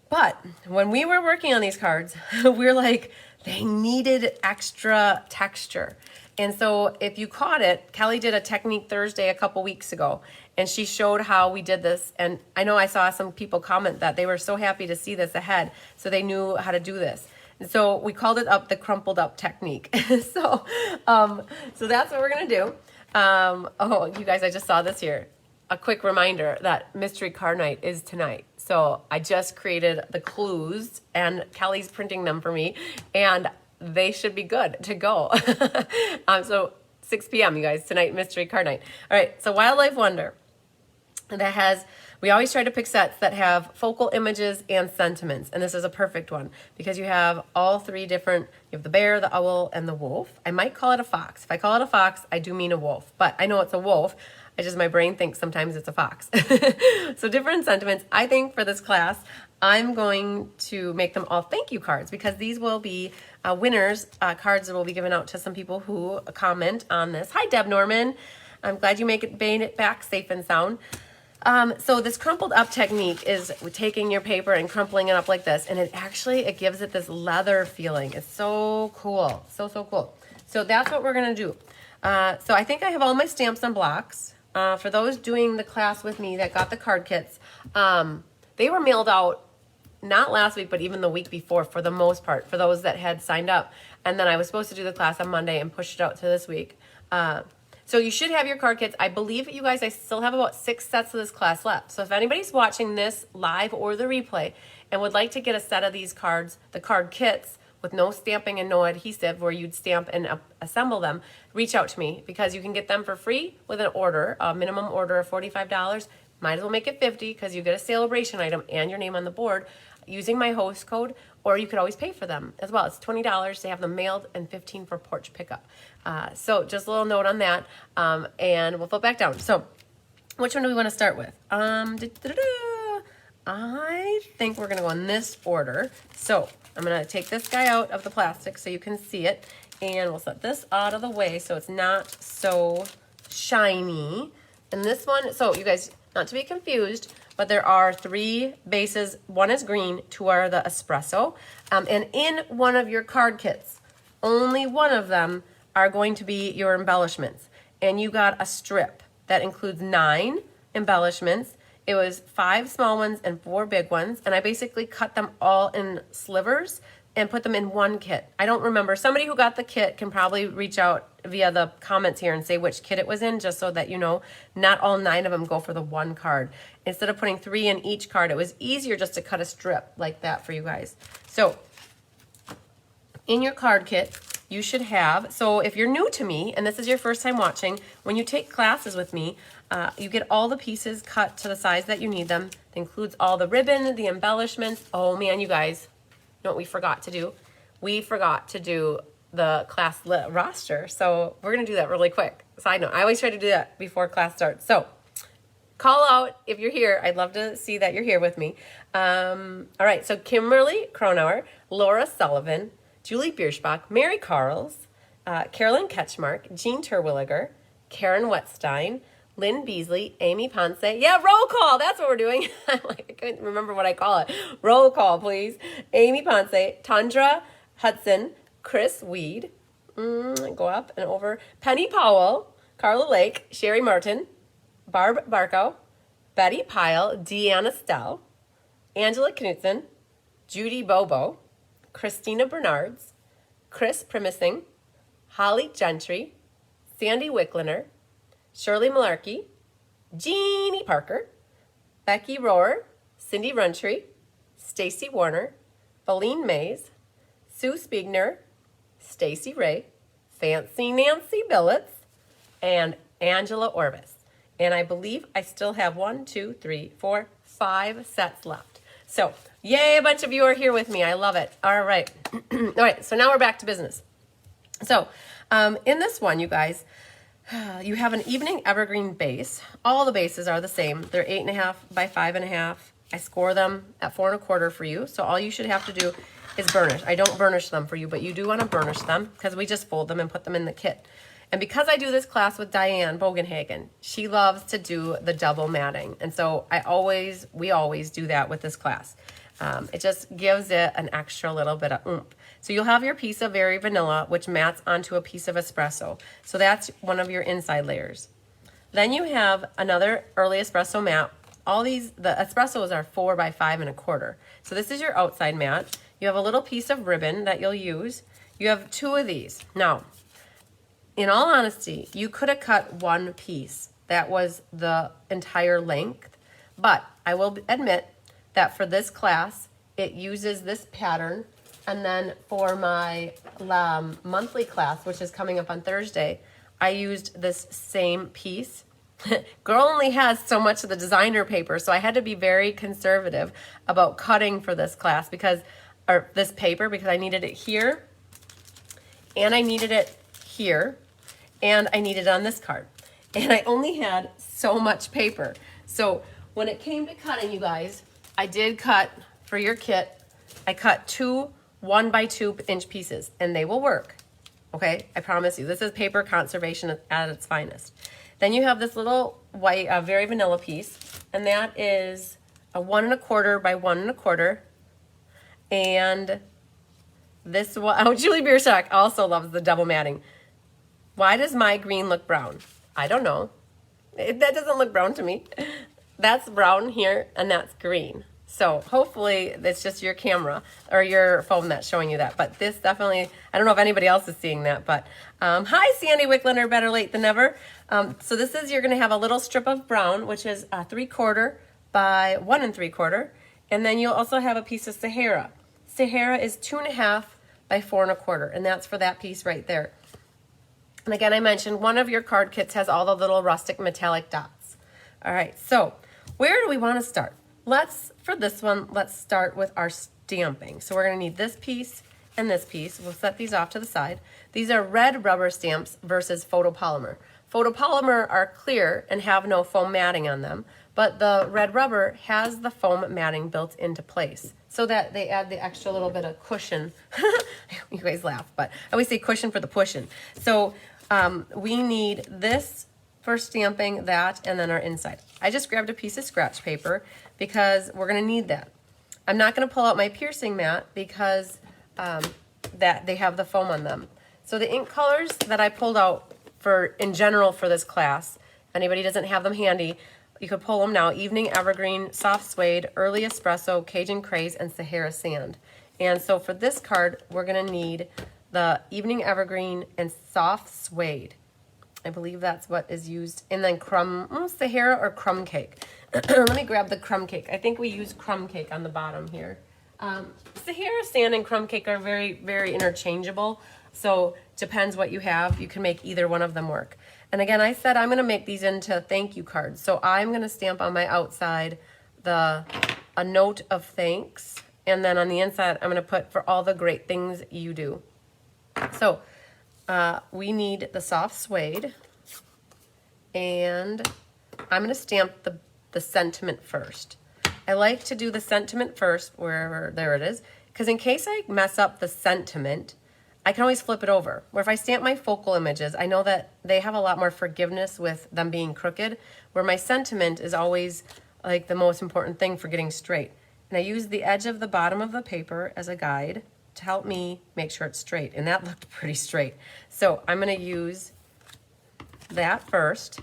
But when we were working on these cards, we're like, they needed extra texture. And so if you caught it, Kelly did a Technique Thursday a couple weeks ago, and she showed how we did this. And I know I saw some people comment that they were so happy to see this ahead, so they knew how to do this. And so we called it the Crumpled Up Technique. So that's what we're gonna do. Oh, you guys, I just saw this here. A quick reminder that Mystery Card Night is tonight. So I just created the clues, and Kelly's printing them for me. And they should be good to go. So 6 p.m., you guys, tonight, mystery card night. All right, so Wildlife Wonder. We always try to pick sets that have focal images and sentiments, and this is a perfect one because you have all three different, you have the bear, the owl, and the wolf. I might call it a fox. If I call it a fox, I do mean a wolf, but I know it's a wolf. My brain thinks sometimes it's a fox. So different sentiments. I think for this class, I'm going to make them all thank you cards because these will be winners, cards that will be given out to some people who comment on this. Hi, Deb Norman. I'm glad you made it back safe and sound. So this crumpled up technique is taking your paper and crumpling it up like this, and it gives it this leather feeling. It's so cool, so cool. So that's what we're gonna do. So I think I have all my stamps and blocks. For those doing the class with me that got the card kits, they were mailed out not last week, but even the week before for the most part, for those that had signed up. And then I was supposed to do the class on Monday and push it out to this week. So you should have your card kits. I believe, you guys, I still have about 6 sets of this class left. So if anybody's watching this live or the replay and would like to get a set of these cards, the card kits, with no stamping and no adhesive where you'd stamp and assemble them, reach out to me because you can get them for free with an order, a minimum order of $45. Might as well make it $50 because you get a sale-a-bration item and your name on the board using my host code, or you could always pay for them as well. It's $20 to have them mailed and $15 for porch pickup. So just a little note on that, and we'll flip back down. So which one do we want to start with? I think we're going to go in this order. So I'm going to take this guy out of the plastic so you can see it, and we'll set this out of the way so it's not so shiny. And this one, so you guys, not to be confused, but there are 3 bases. 1 is green, 2 are the espresso. And in one of your card kits, only one of them are going to be your embellishments. And you got a strip that includes 9 embellishments. It was 5 small ones and 4 big ones. And I basically cut them all in slivers and put them in one kit. I don't remember. Somebody who got the kit can probably reach out via the comments here and say which kit it was in, just so that you know not all 9 of them go for the one card. Instead of putting 3 in each card, it was easier just to cut a strip like that for you guys. So in your card kit, you should have, so if you're new to me and this is your first time watching, when you take classes with me, you get all the pieces cut to the size that you need them. It includes all the ribbon, the embellishments. Oh man, you guys, you know what we forgot to do? We forgot to do the class roster. So we're gonna do that really quick. Side note, I always try to do that before class starts. So call out if you're here. I'd love to see that you're here with me. All right, so Kimberly Cronauer, Laura Sullivan, Julie Bierschbach, Mary Carls, Carolyn Ketchmark, Jean Terwilliger, Karen Wetstein, Lynn Beasley, Amy Ponce. Yeah, roll call. That's what we're doing. I couldn't remember what I call it. Roll call, please. Amy Ponce, Tundra Hudson, Chris Weed, go up and over, Penny Powell, Carla Lake, Sherry Martin, Barb Barco, Betty Pyle, Deanna Stell, Angela Knutson, Judy Bobo, Christina Bernards, Chris Primising, Holly Gentry, Sandy Wickliner, Shirley Malarkey, Jeannie Parker, Becky Rohr, Cindy Runtree, Stacy Warner, Feline Mays, Sue Spiegner, Stacy Ray, Fancy Nancy Billets, and Angela Orvis. And I believe I still have 1, 2, 3, 4, 5 sets left. So, yay, a bunch of you are here with me. I love it. All right. All right, so now we're back to business. So, in this one, you guys, you have an evening evergreen base. All the bases are the same. They're 8.5 by 5.5. I score them at 4.25 for you. So all you should have to do is burnish. I don't burnish them for you, but you do want to burnish them because we just fold them and put them in the kit. And because I do this class with Diane Bogenhagen, she loves to do the double matting. And so we always do that with this class. It just gives it an extra little bit of oomph. So you'll have your piece of Very Vanilla, which mats onto a piece of espresso. So that's one of your inside layers. Then you have another early espresso mat. The espressos are 4 by 5.25. So this is your outside mat. You have a little piece of ribbon that you'll use. You have 2 of these. Now, in all honesty, you could have cut 1 piece. That was the entire length. But I will admit that for this class, it uses this pattern And then for my monthly class, which is coming up on Thursday, I used this same piece. Girl only has so much of the designer paper, so I had to be very conservative about cutting for this class or this paper, because I needed it here, and I needed it here, and I needed it on this card. And I only had so much paper. So when it came to cutting, you guys, I did cut for your kit. I cut 2 1x2 pieces, and they will work. Okay, I promise you. This is paper conservation at its finest. Then you have this little white, very vanilla piece, and that is a 1 1/4 by 1 1/4. And this one, Julie Bierschak also loves the double matting. Why does my green look brown? I don't know. That doesn't look brown to me. That's brown here, and that's green. So hopefully it's just your camera or your phone that's showing you that. But this definitely, I don't know if anybody else is seeing that. But hi, Sandy Wicklander, better late than never. So this is, you're going to have a little strip of brown, which is 3/4 by 1 3/4. And then you'll also have a piece of Sahara. Sahara is 2 1/2 by 4 1/4. And that's for that piece right there. And again, I mentioned one of your card kits has all the little rustic metallic dots. All right, so where do we want to start? For this one, let's start with our stamping. So we're going to need this piece and this piece. We'll set these off to the side. These are red rubber stamps versus photopolymer. Photopolymer are clear and have no foam matting on them, but the red rubber has the foam matting built into place so that they add the extra little bit of cushion. You guys laugh, but I always say cushion for the pushing. So we need this for stamping, that, and then our inside. I just grabbed a piece of scratch paper because we're going to need that. I'm not going to pull out my piercing mat because that they have the foam on them. So the ink colors that I pulled out in general for this class, if anybody doesn't have them handy, you could pull them now: Evening Evergreen, Soft Suede, Early Espresso, Cajun Craze, and Sahara Sand. And so for this card, we're going to need the Evening Evergreen and Soft Suede. I believe that's what is used. And then Sahara or crumb cake. Let me grab the crumb cake. I think we use crumb cake on the bottom here. Sahara Sand and crumb cake are very, very interchangeable. So depends what you have. You can make either one of them work. And again, I said I'm going to make these into thank you cards. So I'm going to stamp on my outside a note of thanks. And then on the inside, I'm going to put for all the great things you do. So we need the soft suede, and I'm going to stamp the sentiment first. I like to do the sentiment first, there it is, because in case I mess up the sentiment, I can always flip it over. Where if I stamp my focal images, I know that they have a lot more forgiveness with them being crooked, where my sentiment is always like the most important thing for getting straight. And I use the edge of the bottom of the paper as a guide to help me make sure it's straight. And that looked pretty straight. So I'm going to use that first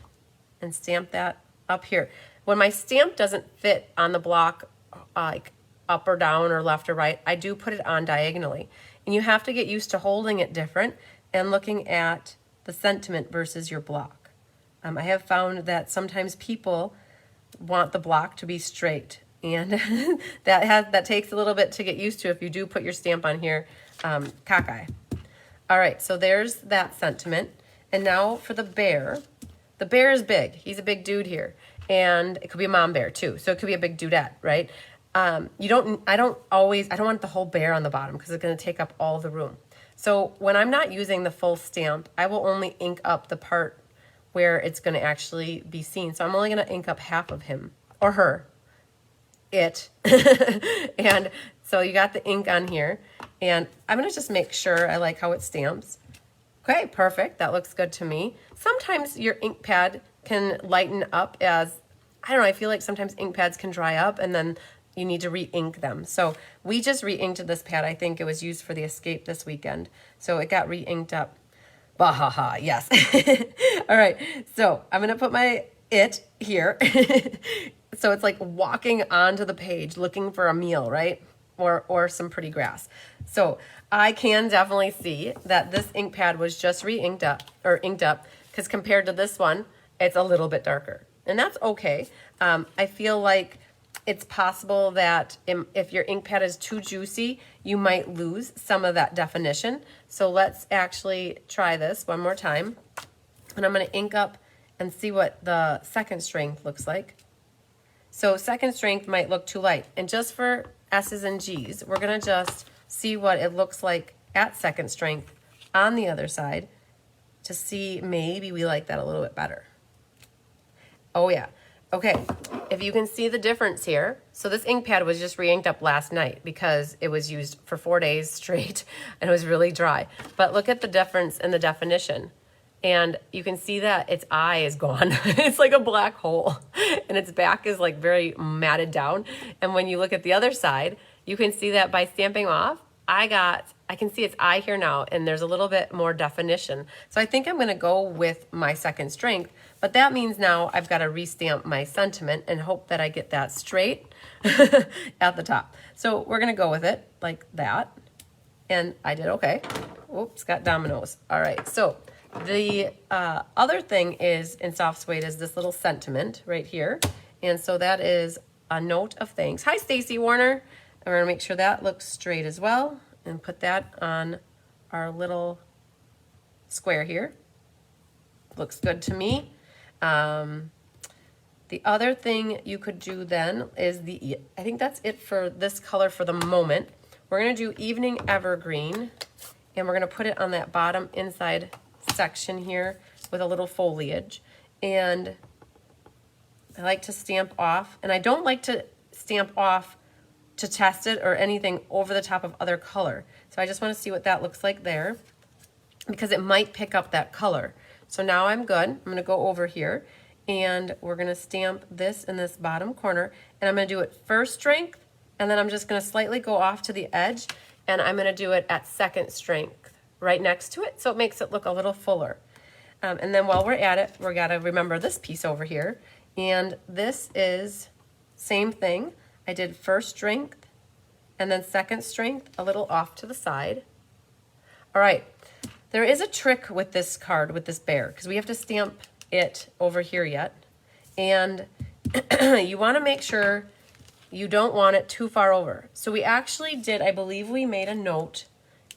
and stamp that up here. When my stamp doesn't fit on the block, like up or down or left or right, I do put it on diagonally. And you have to get used to holding it different and looking at the sentiment versus your block. I have found that sometimes people want the block to be straight. And that takes a little bit to get used to if you do put your stamp on here cockeye. All right, so there's that sentiment. And now for the bear. The bear is big. He's a big dude here. And it could be a mom bear too. So it could be a big dudette, right? I don't want the whole bear on the bottom because it's going to take up all the room. So when I'm not using the full stamp, I will only ink up the part where it's going to actually be seen. So I'm only going to ink up half of him or her. And so you got the ink on here, and I'm going to just make sure I like how it stamps. Okay, perfect. That looks good to me. Sometimes your ink pad can lighten up I feel like sometimes ink pads can dry up and then you need to re-ink them. So we just re-inked this pad. I think it was used for the Escape this weekend. So it got re-inked up. Bahaha, yes. All right, so I'm going to put my it here. So it's like walking onto the page looking for a meal, right? Or some pretty grass. So I can definitely see that this ink pad was just inked up because compared to this one, it's a little bit darker. And that's okay. I feel like it's possible that if your ink pad is too juicy, you might lose some of that definition. So let's actually try this one more time. And I'm going to ink up and see what the second strength looks like. So second strength might look too light. And just for S's and G's, we're going to just see what it looks like at second strength on the other side to see maybe we like that a little bit better. Oh yeah. Okay, if you can see the difference here, so this ink pad was just re-inked up last night because it was used for 4 days straight and it was really dry. But look at the difference in the definition. And you can see that its eye is gone. It's like a black hole. And its back is like very matted down. And when you look at the other side, you can see that by stamping off, I can see its eye here now, and there's a little bit more definition. So I think I'm gonna go with my second strength, but that means now I've gotta restamp my sentiment and hope that I get that straight at the top. So we're gonna go with it like that. And I did okay. Oops, got dominoes. All right, so the other thing is in soft suede is this little sentiment right here. And so that is a note of thanks. Hi, Stacy Warner. I'm gonna make sure that looks straight as well and put that on our little square here. Looks good to me. The other thing you could do then is I think that's it for this color for the moment. We're gonna do Evening Evergreen, and we're gonna put it on that bottom inside section here with a little foliage. And I like to stamp off, and I don't like to stamp off to test it or anything over the top of other color. So I just want to see what that looks like there because it might pick up that color. So now I'm good. I'm going to go over here and we're going to stamp this in this bottom corner, and I'm going to do it first strength, and then I'm just going to slightly go off to the edge, and I'm going to do it at second strength right next to it so it makes it look a little fuller. And then while we're at it, we're got to remember this piece over here, and this is same thing. I did first strength and then second strength a little off to the side. All right, there is a trick with this card, with this bear, because we have to stamp it over here yet. And you want to make sure you don't want it too far over. So we actually did, I believe we made a note,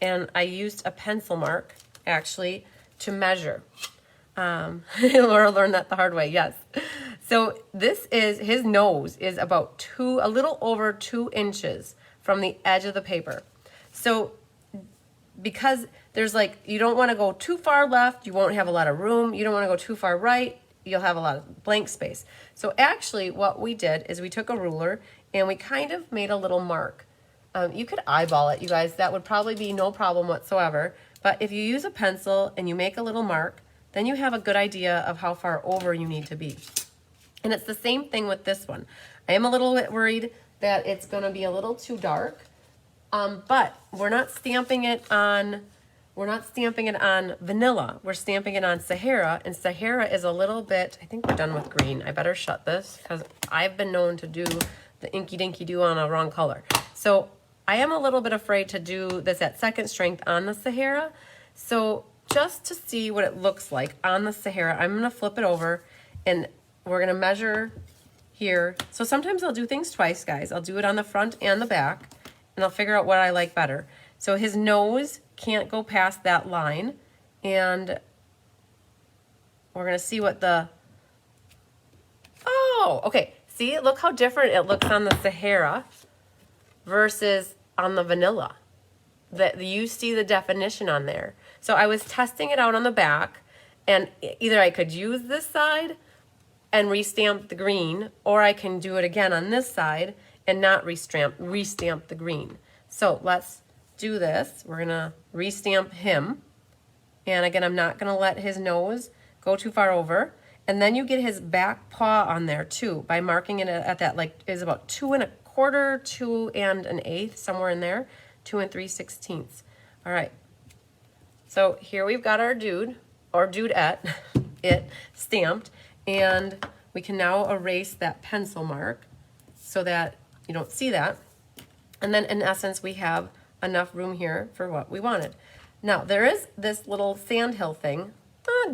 and I used a pencil mark actually to measure. Laura learned that the hard way, yes. So this is, his nose is about a little over 2 inches from the edge of the paper. So because there's like, you don't want to go too far left, you won't have a lot of room. You don't want to go too far right, you'll have a lot of blank space. So actually what we did is we took a ruler and we kind of made a little mark. You could eyeball it, you guys. That would probably be no problem whatsoever. But if you use a pencil and you make a little mark, then you have a good idea of how far over you need to be. And it's the same thing with this one. I am a little bit worried that it's going to be a little too dark, but we're not stamping it on vanilla. We're stamping it on Sahara, and Sahara is a little bit, I think we're done with green. I better shut this because I've been known to do the inky dinky do on a wrong color. So I am a little bit afraid to do this at second strength on the Sahara. So just to see what it looks like on the Sahara, I'm going to flip it over and we're going to measure here. So sometimes I'll do things twice, guys. I'll do it on the front and the back, and I'll figure out what I like better. So his nose can't go past that line, and we're going to see what oh, okay. See, look how different it looks on the Sahara versus on the vanilla. You see the definition on there. So I was testing it out on the back, and either I could use this side and restamp the green, or I can do it again on this side and not restamp the green. So let's do this. We're gonna restamp him. And again, I'm not gonna let his nose go too far over. And then you get his back paw on there too by marking it at that, like, is about 2 1/4, 2 1/8, somewhere in there, 2 3/16. All right. So here we've got our dude, or dudette, it stamped. And we can now erase that pencil mark so that you don't see that. And then in essence, we have enough room here for what we wanted. Now there is this little sandhill thing,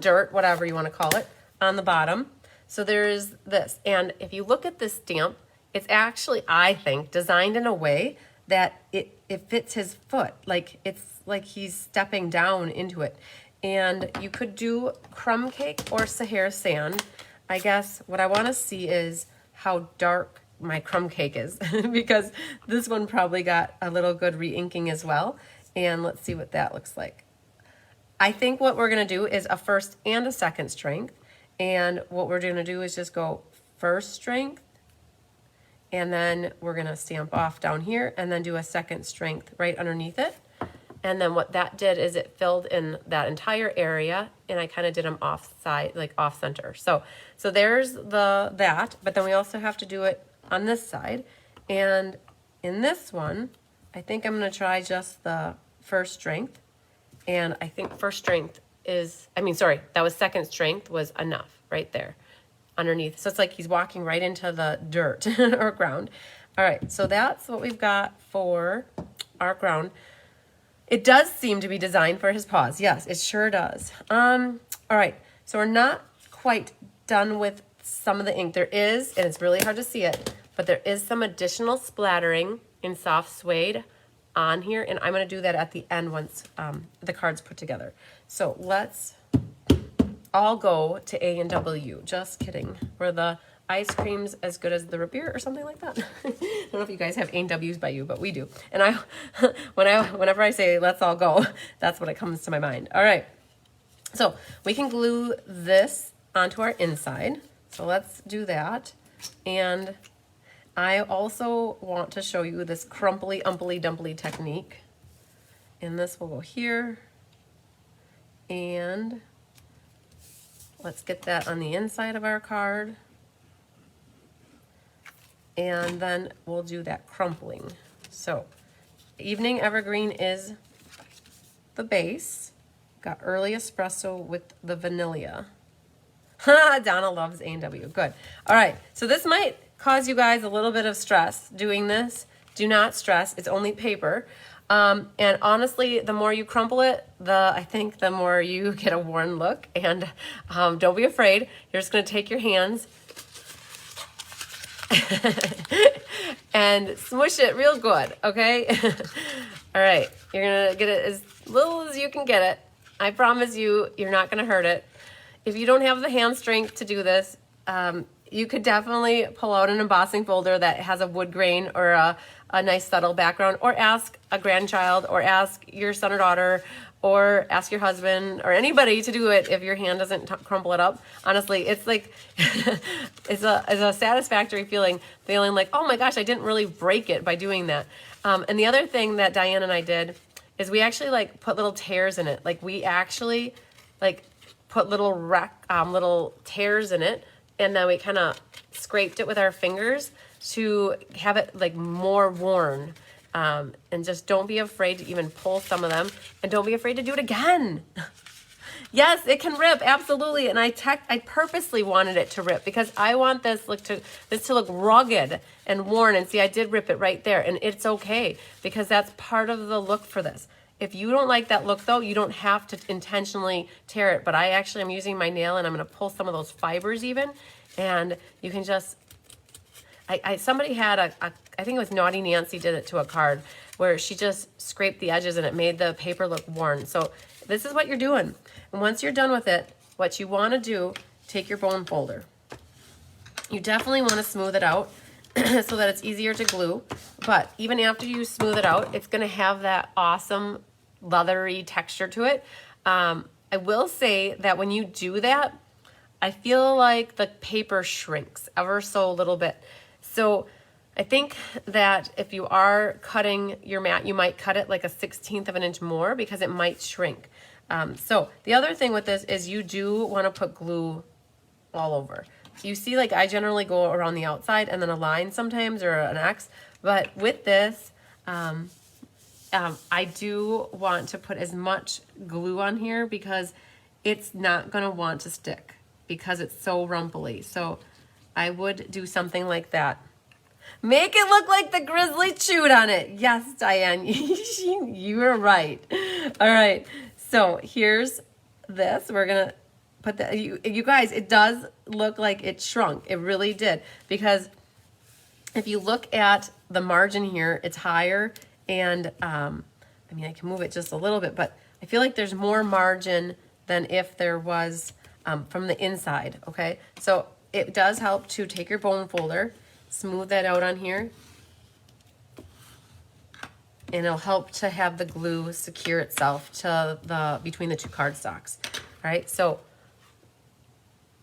dirt, whatever you want to call it, on the bottom. So there is this. And if you look at this stamp, it's actually, I think, designed in a way that it fits his foot. Like it's like he's stepping down into it. And you could do crumb cake or Sahara sand. I guess what I want to see is how dark my crumb cake is because this one probably got a little good re-inking as well. And let's see what that looks like. I think what we're going to do is a first and a second strength. And what we're going to do is just go first strength, and then we're going to stamp off down here and then do a second strength right underneath it. And then what that did is it filled in that entire area, and I kind of did them off side, like off center. So there's that, but then we also have to do it on this side. And in this one, I think I'm going to try just the first strength. And I think first strength is, that was second strength was enough right there underneath. So it's like he's walking right into the dirt or ground. All right, so that's what we've got for our ground. It does seem to be designed for his paws. Yes, it sure does. All right, so we're not quite done with some of the ink. There is, and it's really hard to see it, but there is some additional splattering in soft suede on here, and I'm going to do that at the end once the card's put together. So let's all go to A and W. Just kidding. Were the ice creams as good as the root beer or something like that? I don't know if you guys have A and W's by you, but we do. And whenever I say let's all go, that's what comes to my mind. All right. So we can glue this onto our inside. So let's do that. And I also want to show you this crumply umply dumply technique. And this will go here. And let's get that on the inside of our card. And then we'll do that crumpling. So Evening Evergreen is the base. Got Early Espresso with the vanilla. Donna loves A&W. Good. All right. So this might cause you guys a little bit of stress doing this. Do not stress. It's only paper. And honestly, the more you crumple it, I think the more you get a worn look. And don't be afraid. You're just going to take your hands and smush it real good, okay? All right, you're gonna get it as little as you can get it. I promise you, you're not gonna hurt it. If you don't have the hand strength to do this, you could definitely pull out an embossing folder that has a wood grain or a nice subtle background, or ask a grandchild, or ask your son or daughter, or ask your husband or anybody to do it if your hand doesn't crumple it up. Honestly, it's like, it's a satisfactory feeling like, oh my gosh, I didn't really break it by doing that. And the other thing that Diane and I did is we actually like put little tears in it. Like we actually like put little tears in it, and then we kind of scraped it with our fingers to have it like more worn. And just don't be afraid to even pull some of them, and don't be afraid to do it again. Yes, it can rip, absolutely. And I purposely wanted it to rip because I want this to look rugged and worn. And see, I did rip it right there, and it's okay because that's part of the look for this. If you don't like that look though, you don't have to intentionally tear it. But I actually am using my nail, and I'm going to pull some of those fibers even, and you can just. Somebody had I think it was Naughty Nancy did it to a card where she just scraped the edges and it made the paper look worn. So this is what you're doing. And once you're done with it, what you want to do, take your bone folder. You definitely want to smooth it out so that it's easier to glue. But even after you smooth it out, it's going to have that awesome leathery texture to it. I will say that when you do that, I feel like the paper shrinks ever so little bit. So I think that if you are cutting your mat, you might cut it like a 1/16 of an inch more because it might shrink. So the other thing with this is you do want to put glue all over. You see, like I generally go around the outside and then a line sometimes or an X. But with this, I do want to put as much glue on here because it's not going to want to stick because it's so rumply. So I would do something like that. Make it look like the grizzly chewed on it. Yes, Diane, you were right. All right, so here's this. We're going to put that. You guys, it does look like it shrunk. It really did because if you look at the margin here, it's higher, and I mean, I can move it just a little bit, but I feel like there's more margin than if there was from the inside, okay? So it does help to take your bone folder, smooth that out on here, and it'll help to have the glue secure itself to the between the two cardstocks. All right, so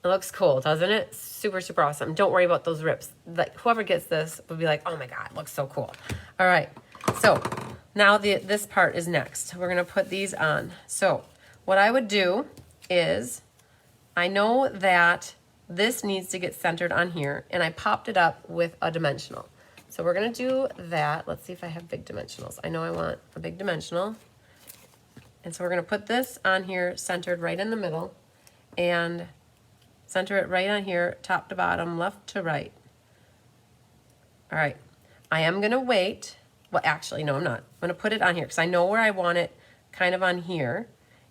it looks cool, doesn't it? Super, super awesome. Don't worry about those rips. Like, whoever gets this will be like, oh my God, it looks so cool. All right, so now this part is next. We're gonna put these on. So what I would do is, I know that this needs to get centered on here, and I popped it up with a dimensional. So we're gonna do that. Let's see if I have big dimensionals. I know I want a big dimensional. And so we're gonna put this on here centered right in the middle, and center it right on here, top to bottom, left to right. All right, I am gonna wait. Well, actually, no, I'm not. I'm gonna put it on here because I know where I want it, kind of on here.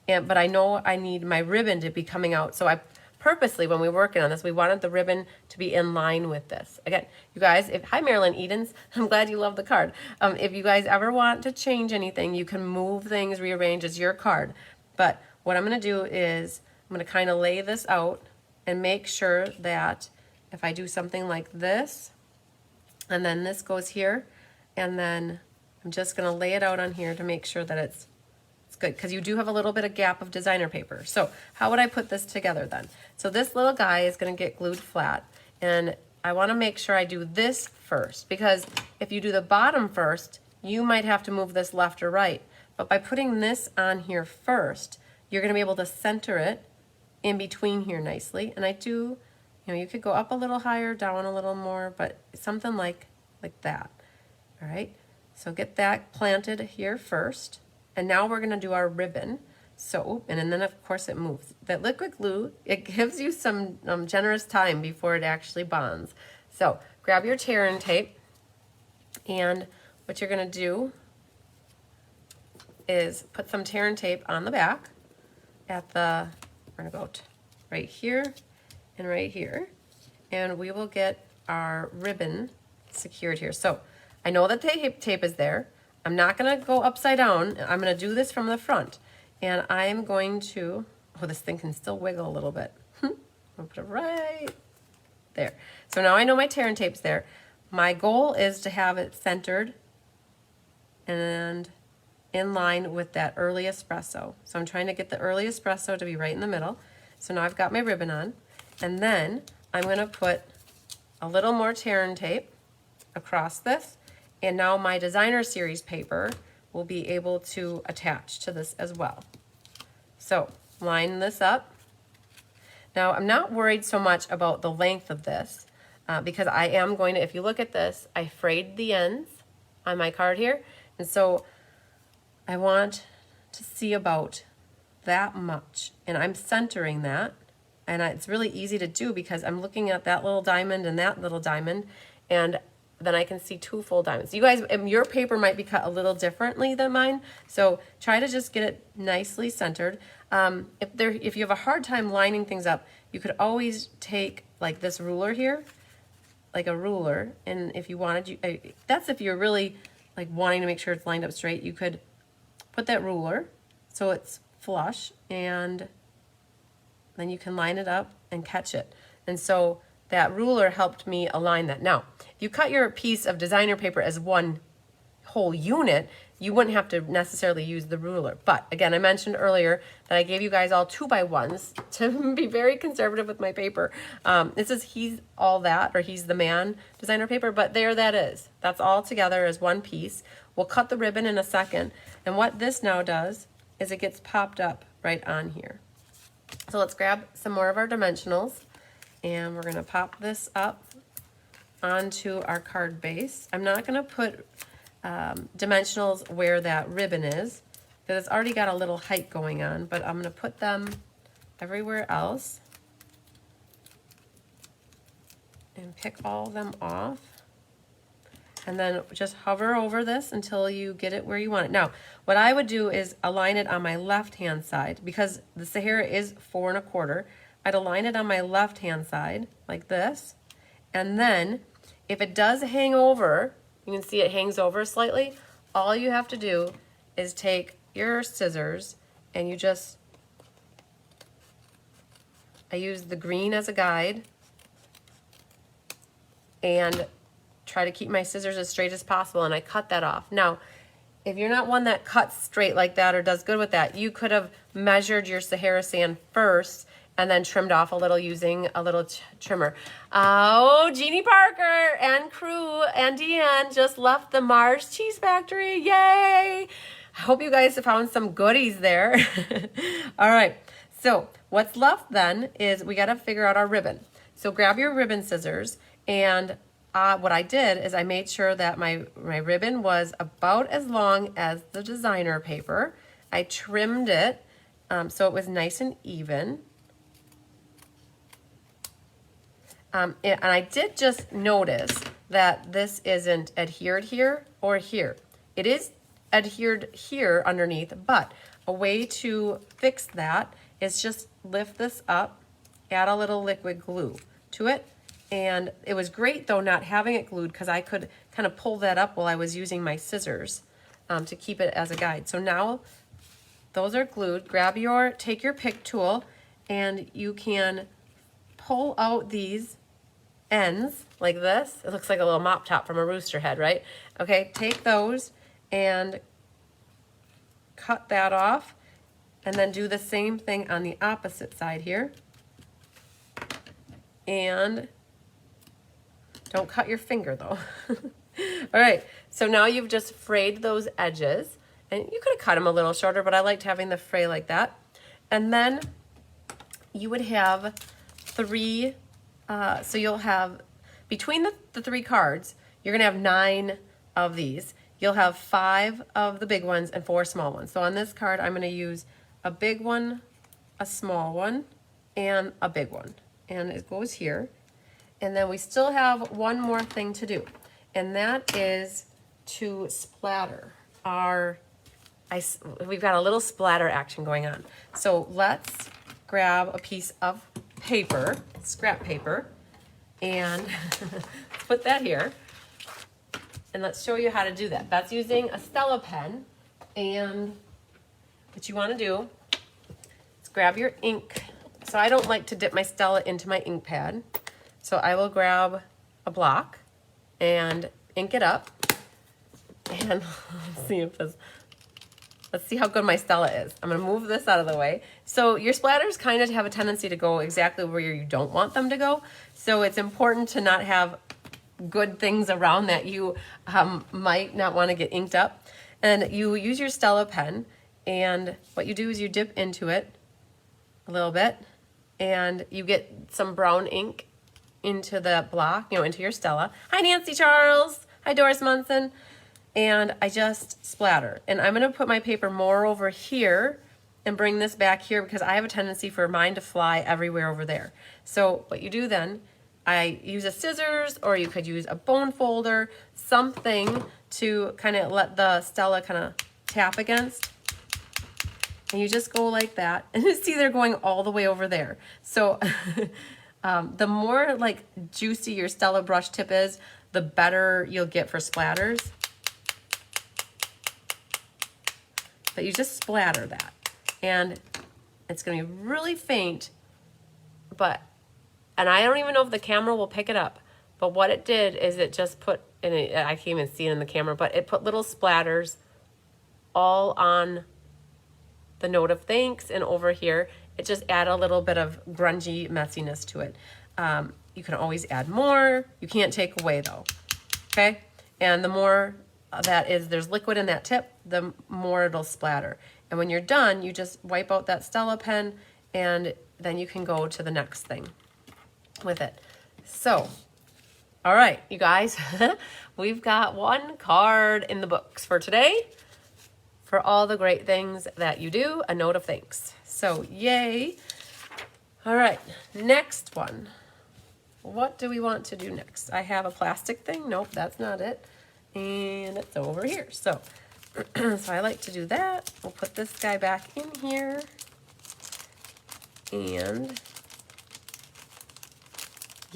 But I know I need my ribbon to be coming out. So I purposely, when we were working on this, we wanted the ribbon to be in line with this. Again, you guys, hi Marilyn Edens, I'm glad you love the card. If you guys ever want to change anything, you can move things, rearrange, it's your card. But what I'm gonna do is, I'm gonna kind of lay this out and make sure that if I do something like this, and then this goes here, and then I'm just gonna lay it out on here to make sure that it's good, because you do have a little bit of gap of designer paper. So how would I put this together then? So this little guy is gonna get glued flat, and I wanna make sure I do this first, because if you do the bottom first, you might have to move this left or right. But by putting this on here first, you're gonna be able to center it in between here nicely. And I do, you know, you could go up a little higher, down a little more, but something like that. All right, so get that planted here first. And now we're gonna do our ribbon. So, and then of course it moves. That liquid glue, it gives you some generous time before it actually bonds. So grab your tear and tape, and what you're gonna do is put some tear and tape on the back at the, we're gonna go right here and right here, and we will get our ribbon secured here. So I know that the tape is there. I'm not gonna go upside down. I'm gonna do this from the front, and I'm going to, oh, this thing can still wiggle a little bit. I'm gonna put it right there. So now I know my tear and tape's there. My goal is to have it centered and in line with that early espresso. So I'm trying to get the early espresso to be right in the middle. So now I've got my ribbon on, and then I'm gonna put a little more tear and tape across this, and now my designer series paper will be able to attach to this as well. So line this up. Now I'm not worried so much about the length of this because I am going to, if you look at this, I frayed the ends on my card here, and so I want to see about that much, and I'm centering that, and it's really easy to do because I'm looking at that little diamond and that little diamond, and then I can see two full diamonds. You guys, your paper might be cut a little differently than mine, so try to just get it nicely centered. If you have a hard time lining things up, you could always take like this ruler here, like a ruler, and if you wanted, that's if you're really like wanting to make sure it's lined up straight, you could put that ruler so it's flush, and then you can line it up and catch it. And so that ruler helped me align that. Now, if you cut your piece of designer paper as one whole unit, you wouldn't have to necessarily use the ruler. But again, I mentioned earlier that I gave you guys all 2x1s to be very conservative with my paper. This is He's All That, or He's the Man designer paper, but there that is. That's all together as one piece. We'll cut the ribbon in a second. And what this now does is it gets popped up right on here. So let's grab some more of our dimensionals, and we're gonna pop this up onto our card base. I'm not gonna put dimensionals where that ribbon is, because it's already got a little height going on, but I'm gonna put them everywhere else and pick all of them off. And then just hover over this until you get it where you want it. Now, what I would do is align it on my left-hand side, because the Sahara is 4 1/4. I'd align it on my left-hand side like this. And then If it does hang over, you can see it hangs over slightly, all you have to do is take your scissors and you just, I use the green as a guide and try to keep my scissors as straight as possible, and I cut that off. Now, if you're not one that cuts straight like that or does good with that, you could have measured your Sahara sand first and then trimmed off a little using a little trimmer. Oh, Jeannie Parker and crew and Deanne just left the Mars Cheese Factory. Yay! I hope you guys have found some goodies there. All right, so what's left then is we gotta figure out our ribbon. So grab your ribbon scissors, and what I did is I made sure that my ribbon was about as long as the designer paper. I trimmed it so it was nice and even. And I did just notice that this isn't adhered here or here. It is adhered here underneath, but a way to fix that is just lift this up, add a little liquid glue to it. And it was great though not having it glued, because I could kind of pull that up while I was using my scissors to keep it as a guide. So now those are glued. Take your pick tool and you can pull out these ends like this. It looks like a little mop top from a rooster head, right? Okay, take those and cut that off, and then do the same thing on the opposite side here. And don't cut your finger though. All right, so now you've just frayed those edges, and you could have cut them a little shorter, but I liked having the fray like that. And then you would have three, so you'll have, between the three cards, you're gonna have 9 of these. You'll have 5 of the big ones and 4 small ones. So on this card, I'm gonna use a big one, a small one, and a big one. And it goes here. And then we still have one more thing to do, and that is to splatter we've got a little splatter action going on. So let's grab a piece of paper, scrap paper, and let's put that here. And let's show you how to do that. That's using a Stella pen. And what you want to do is grab your ink. So I don't like to dip my Stella into my ink pad. So I will grab a block and ink it up, and let's see how good my Stella is. I'm gonna move this out of the way. So your splatters kind of have a tendency to go exactly where you don't want them to go. So it's important to not have good things around that you might not want to get inked up. And you use your Stella pen, and what you do is you dip into it a little bit, and you get some brown ink into the block, into your Stella. Hi, Nancy Charles. Hi, Doris Munson. And I just splatter. And I'm gonna put my paper more over here and bring this back here, because I have a tendency for mine to fly everywhere over there. So what you do then, I use a scissors, or you could use a bone folder, something to kind of let the Stella kind of tap against. And you just go like that. And you see they're going all the way over there. So the more like juicy your Stella brush tip is, the better you'll get for splatters. But you just splatter that. And it's gonna be really faint, and I don't even know if the camera will pick it up, but what it did is it just put, I can't even see it in the camera, but it put little splatters all on the note of thanks, and over here, it just add a little bit of grungy messiness to it. You can always add more. You can't take away though, okay? And the more there's liquid in that tip, the more it'll splatter. And when you're done, you just wipe out that Stella pen, and then you can go to the next thing with it. So, all right, you guys, we've got one card in the books for today. For all the great things that you do, a note of thanks. So, yay. All right, next one. What do we want to do next? I have a plastic thing. Nope, that's not it. And it's over here. So, so I like to do that. We'll put this guy back in here. And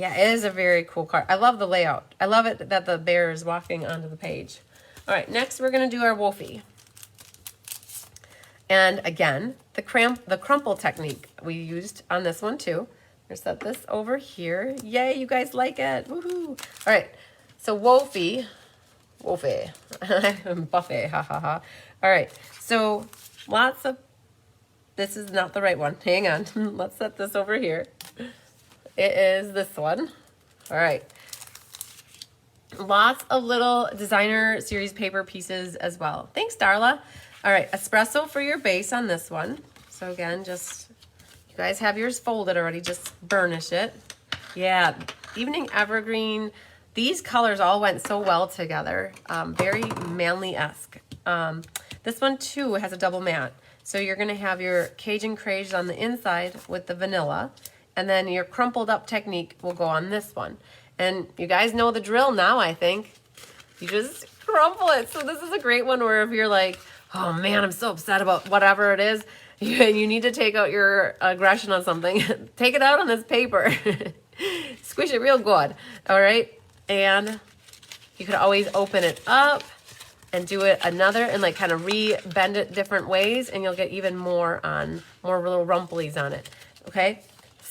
Yeah, it is a very cool card. I love the layout. I love it that the bear is walking onto the page. All right, next we're going to do our Wolfie. And again, the crumple technique we used on this one too. We're gonna set this over here. Yay, you guys like it. Woohoo. All right, so Wolfie. Buffet, ha ha ha. All right, so lots of, this is not the right one. Hang on, let's set this over here. It is this one. All right. Lots of little designer series paper pieces as well. Thanks, Darla. All right, espresso for your base on this one. So again, just, you guys have yours folded already, just burnish it. Yeah, Evening Evergreen. These colors all went so well together. Very manly-esque. This one too has a double matte. So you're gonna have your Cajun Craze on the inside with the vanilla, and then your Crumpled Up Technique will go on this one. And you guys know the drill now, I think. You just crumple it. So this is a great one where if you're like, oh man, I'm so upset about whatever it is, and you need to take out your aggression on something, take it out on this paper. Squish it real good, all right? And you could always open it up and do it another and like kind of re-bend it different ways, and you'll get even more little rumplies on it, okay?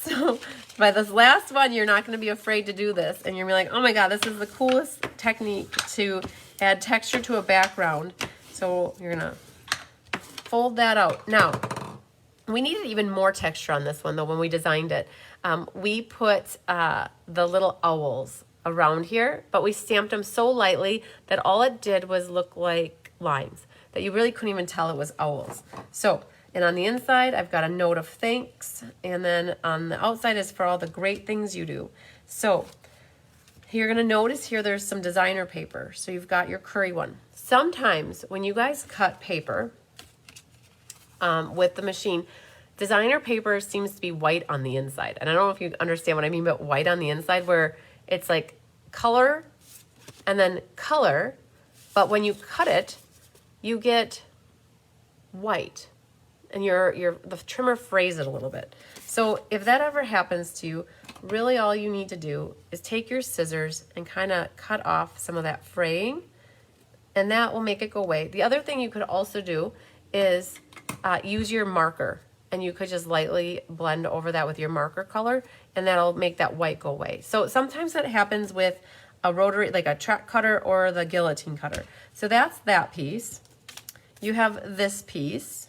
So by this last one, you're not going to be afraid to do this, and you're going to be like, oh my God, this is the coolest technique to add texture to a background. So you're going to fold that out. Now, we needed even more texture on this one though when we designed it. We put the little owls around here, but we stamped them so lightly that all it did was look like lines, that you really couldn't even tell it was owls. So, and on the inside, I've got a note of thanks, and then on the outside is for all the great things you do. So you're gonna notice here there's some designer paper. So you've got your curry one. Sometimes when you guys cut paper with the machine, designer paper seems to be white on the inside. And I don't know if you understand what I mean about white on the inside, where it's like color and then color, but when you cut it, you get white, and the trimmer frays it a little bit. So if that ever happens to you, really all you need to do is take your scissors and kind of cut off some of that fraying, and that will make it go away. The other thing you could also do is use your marker, and you could just lightly blend over that with your marker color, and that'll make that white go away. So sometimes that happens with a rotary, like a track cutter or the guillotine cutter. So that's that piece. You have this piece.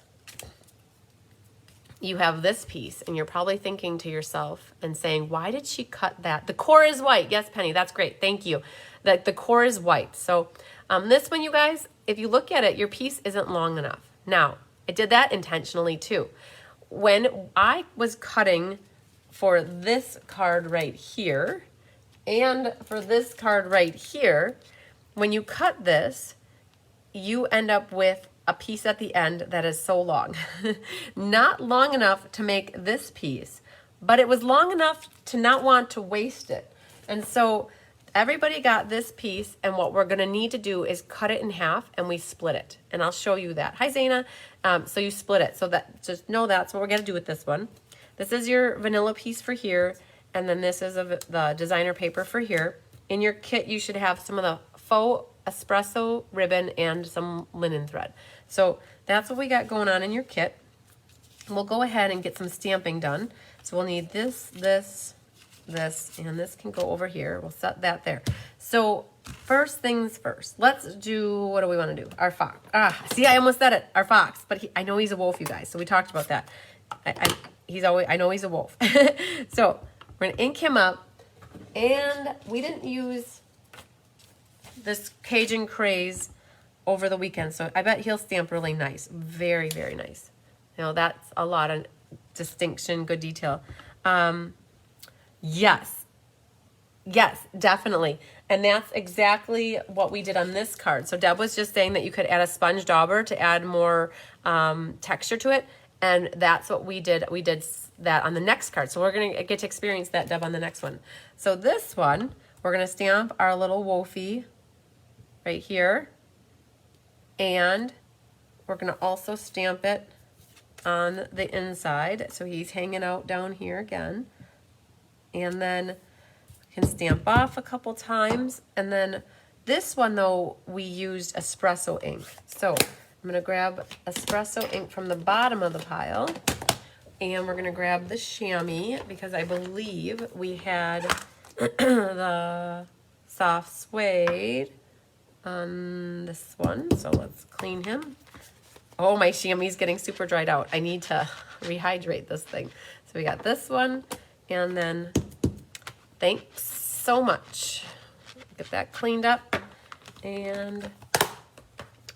You have this piece, and you're probably thinking to yourself and saying, why did she cut that? The core is white. Yes, Penny, that's great. Thank you. The core is white. So this one, you guys, if you look at it, your piece isn't long enough. Now, I did that intentionally too. When I was cutting for this card right here and for this card right here, when you cut this, you end up with a piece at the end that is so long. Not long enough to make this piece, but it was long enough to not want to waste it. And so everybody got this piece, and what we're gonna need to do is cut it in half, and we split it. And I'll show you that. Hi, Zaina. So you split it. So that, just know that's what we're gonna do with this one. This is your vanilla piece for here, and then this is the designer paper for here. In your kit, you should have some of the faux espresso ribbon and some linen thread. So that's what we got going on in your kit. We'll go ahead and get some stamping done. So we'll need this, and this can go over here. We'll set that there. So first things first, let's do, what do we want to do? Our fox. See, I almost said it, our fox, but I know he's a wolf, you guys. So we talked about that. I know he's a wolf. So we're gonna ink him up, and we didn't use this Cajun Craze over the weekend, so I bet he'll stamp really nice. Very, very nice. You know, that's a lot of distinction, good detail. Yes, definitely. And that's exactly what we did on this card. So Deb was just saying that you could add a sponge dauber to add more texture to it. And that's what we did. We did that on the next card. So we're going to get to experience that, Deb, on the next one. So this one, we're going to stamp our little Wolfie right here. And we're going to also stamp it on the inside. So he's hanging out down here again. And then You can stamp off a couple times. And then this one though, we used espresso ink. So I'm gonna grab espresso ink from the bottom of the pile, and we're gonna grab the chamois because I believe we had the soft suede on this one. So let's clean him. Oh, my chamois is getting super dried out. I need to rehydrate this thing. So we got this one, and then thanks so much. Get that cleaned up. And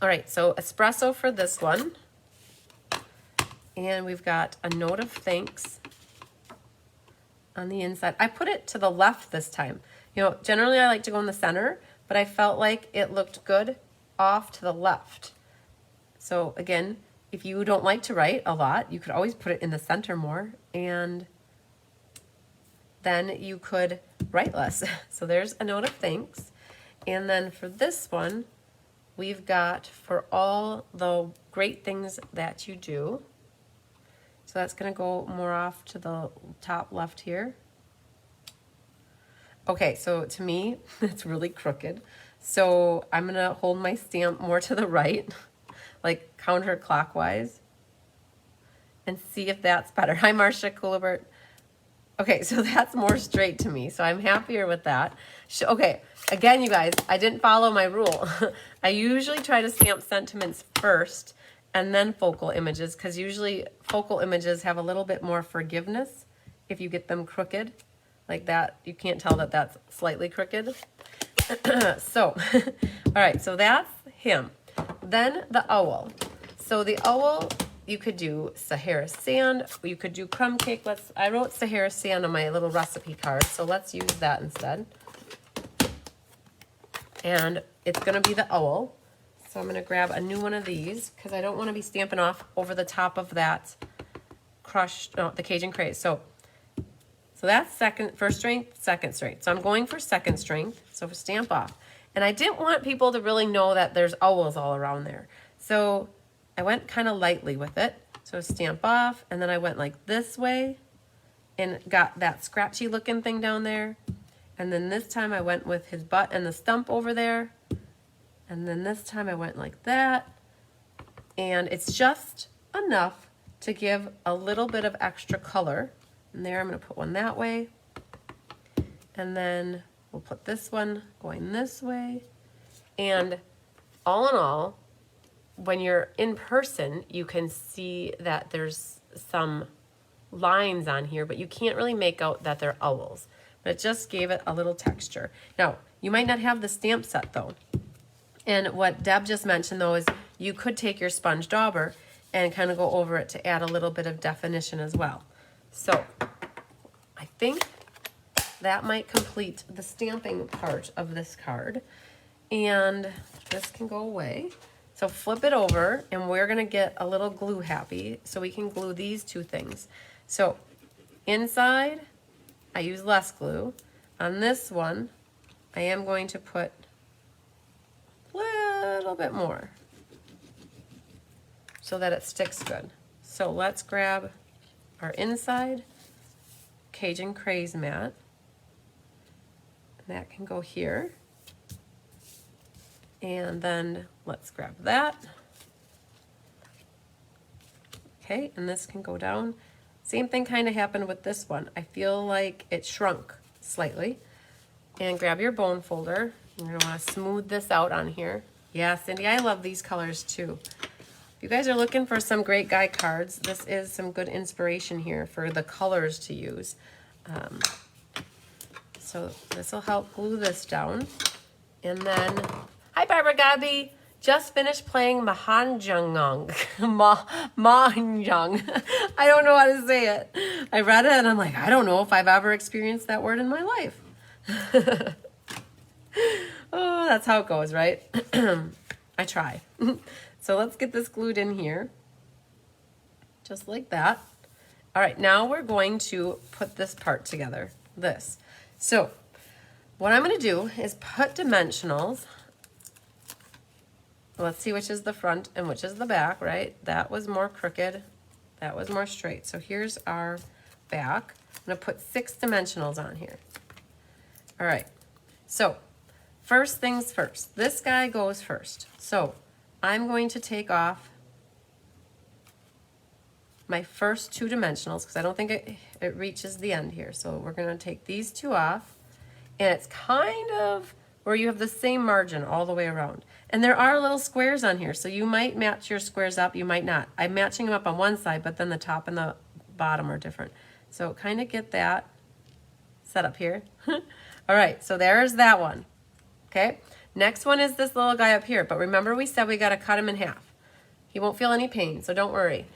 all right, so espresso for this one. And we've got a note of thanks on the inside. I put it to the left this time. You know, generally I like to go in the center, but I felt like it looked good off to the left. So again, if you don't like to write a lot, you could always put it in the center more, and then you could write less. So there's a note of thanks. And then for this one, we've got for all the great things that you do. So that's gonna go more off to the top left here. Okay, so to me, it's really crooked. So I'm gonna hold my stamp more to the right, like counterclockwise, and see if that's better. Hi, Marcia Coolibert. Okay, so that's more straight to me, so I'm happier with that. Okay, again, you guys, I didn't follow my rule. I usually try to stamp sentiments first and then focal images, because usually focal images have a little bit more forgiveness if you get them crooked. Like that, you can't tell that that's slightly crooked. So, all right, so that's him. Then the owl. So the owl, you could do Sahara sand, you could do crumb cake. I wrote Sahara sand on my little recipe card, so let's use that instead. And it's gonna be the owl. So I'm gonna grab a new one of these because I don't wanna be stamping off over the top of that the Cajun craze. So that's first strength, second strength. So I'm going for second strength, so for stamp off. And I didn't want people to really know that there's owls all around there. So I went kind of lightly with it. So stamp off, and then I went like this way and got that scratchy looking thing down there. And then this time I went with his butt and the stump over there. And then this time I went like that. And it's just enough to give a little bit of extra color. And there I'm gonna put one that way. And then we'll put this one going this way. And all in all, when you're in person, you can see that there's some lines on here, but you can't really make out that they're owls. But it just gave it a little texture. Now, you might not have the stamp set though. And what Deb just mentioned though is you could take your sponge dauber and kind of go over it to add a little bit of definition as well. So I think that might complete the stamping part of this card. And this can go away. So flip it over, and we're gonna get a little glue happy so we can glue these two things. So inside, I use less glue. On this one, I am going to put a little bit more so that it sticks good. So let's grab our inside Cajun Craze mat. And that can go here. And then let's grab that. Okay, and this can go down. Same thing kind of happened with this one. I feel like it shrunk slightly. And grab your bone folder. You're gonna wanna smooth this out on here. Yeah, Cindy, I love these colors too. If you guys are looking for some great guy cards, this is some good inspiration here for the colors to use. So this will help glue this down. And then, hi Barbara Gabi, just finished playing Mahjong. Mahjong. I don't know how to say it. I read it and I'm like, I don't know if I've ever experienced that word in my life. Oh, that's how it goes, right? I try. So let's get this glued in here. Just like that. All right, now we're going to put this part together, this. So what I'm gonna do is put dimensionals. Let's see which is the front and which is the back, right? That was more crooked, that was more straight. So here's our back. I'm gonna put 6 dimensionals on here. All right, so first things first, this guy goes first. So I'm going to take off my first 2 dimensionals because I don't think it reaches the end here. So we're going to take these 2 off, and it's kind of where you have the same margin all the way around. And there are little squares on here, so you might match your squares up, you might not. I'm matching them up on one side, but then the top and the bottom are different. So kind of get that set up here. All right, so there's that one. Okay, next one is this little guy up here, but remember we said we got to cut him in half. He won't feel any pain, so don't worry.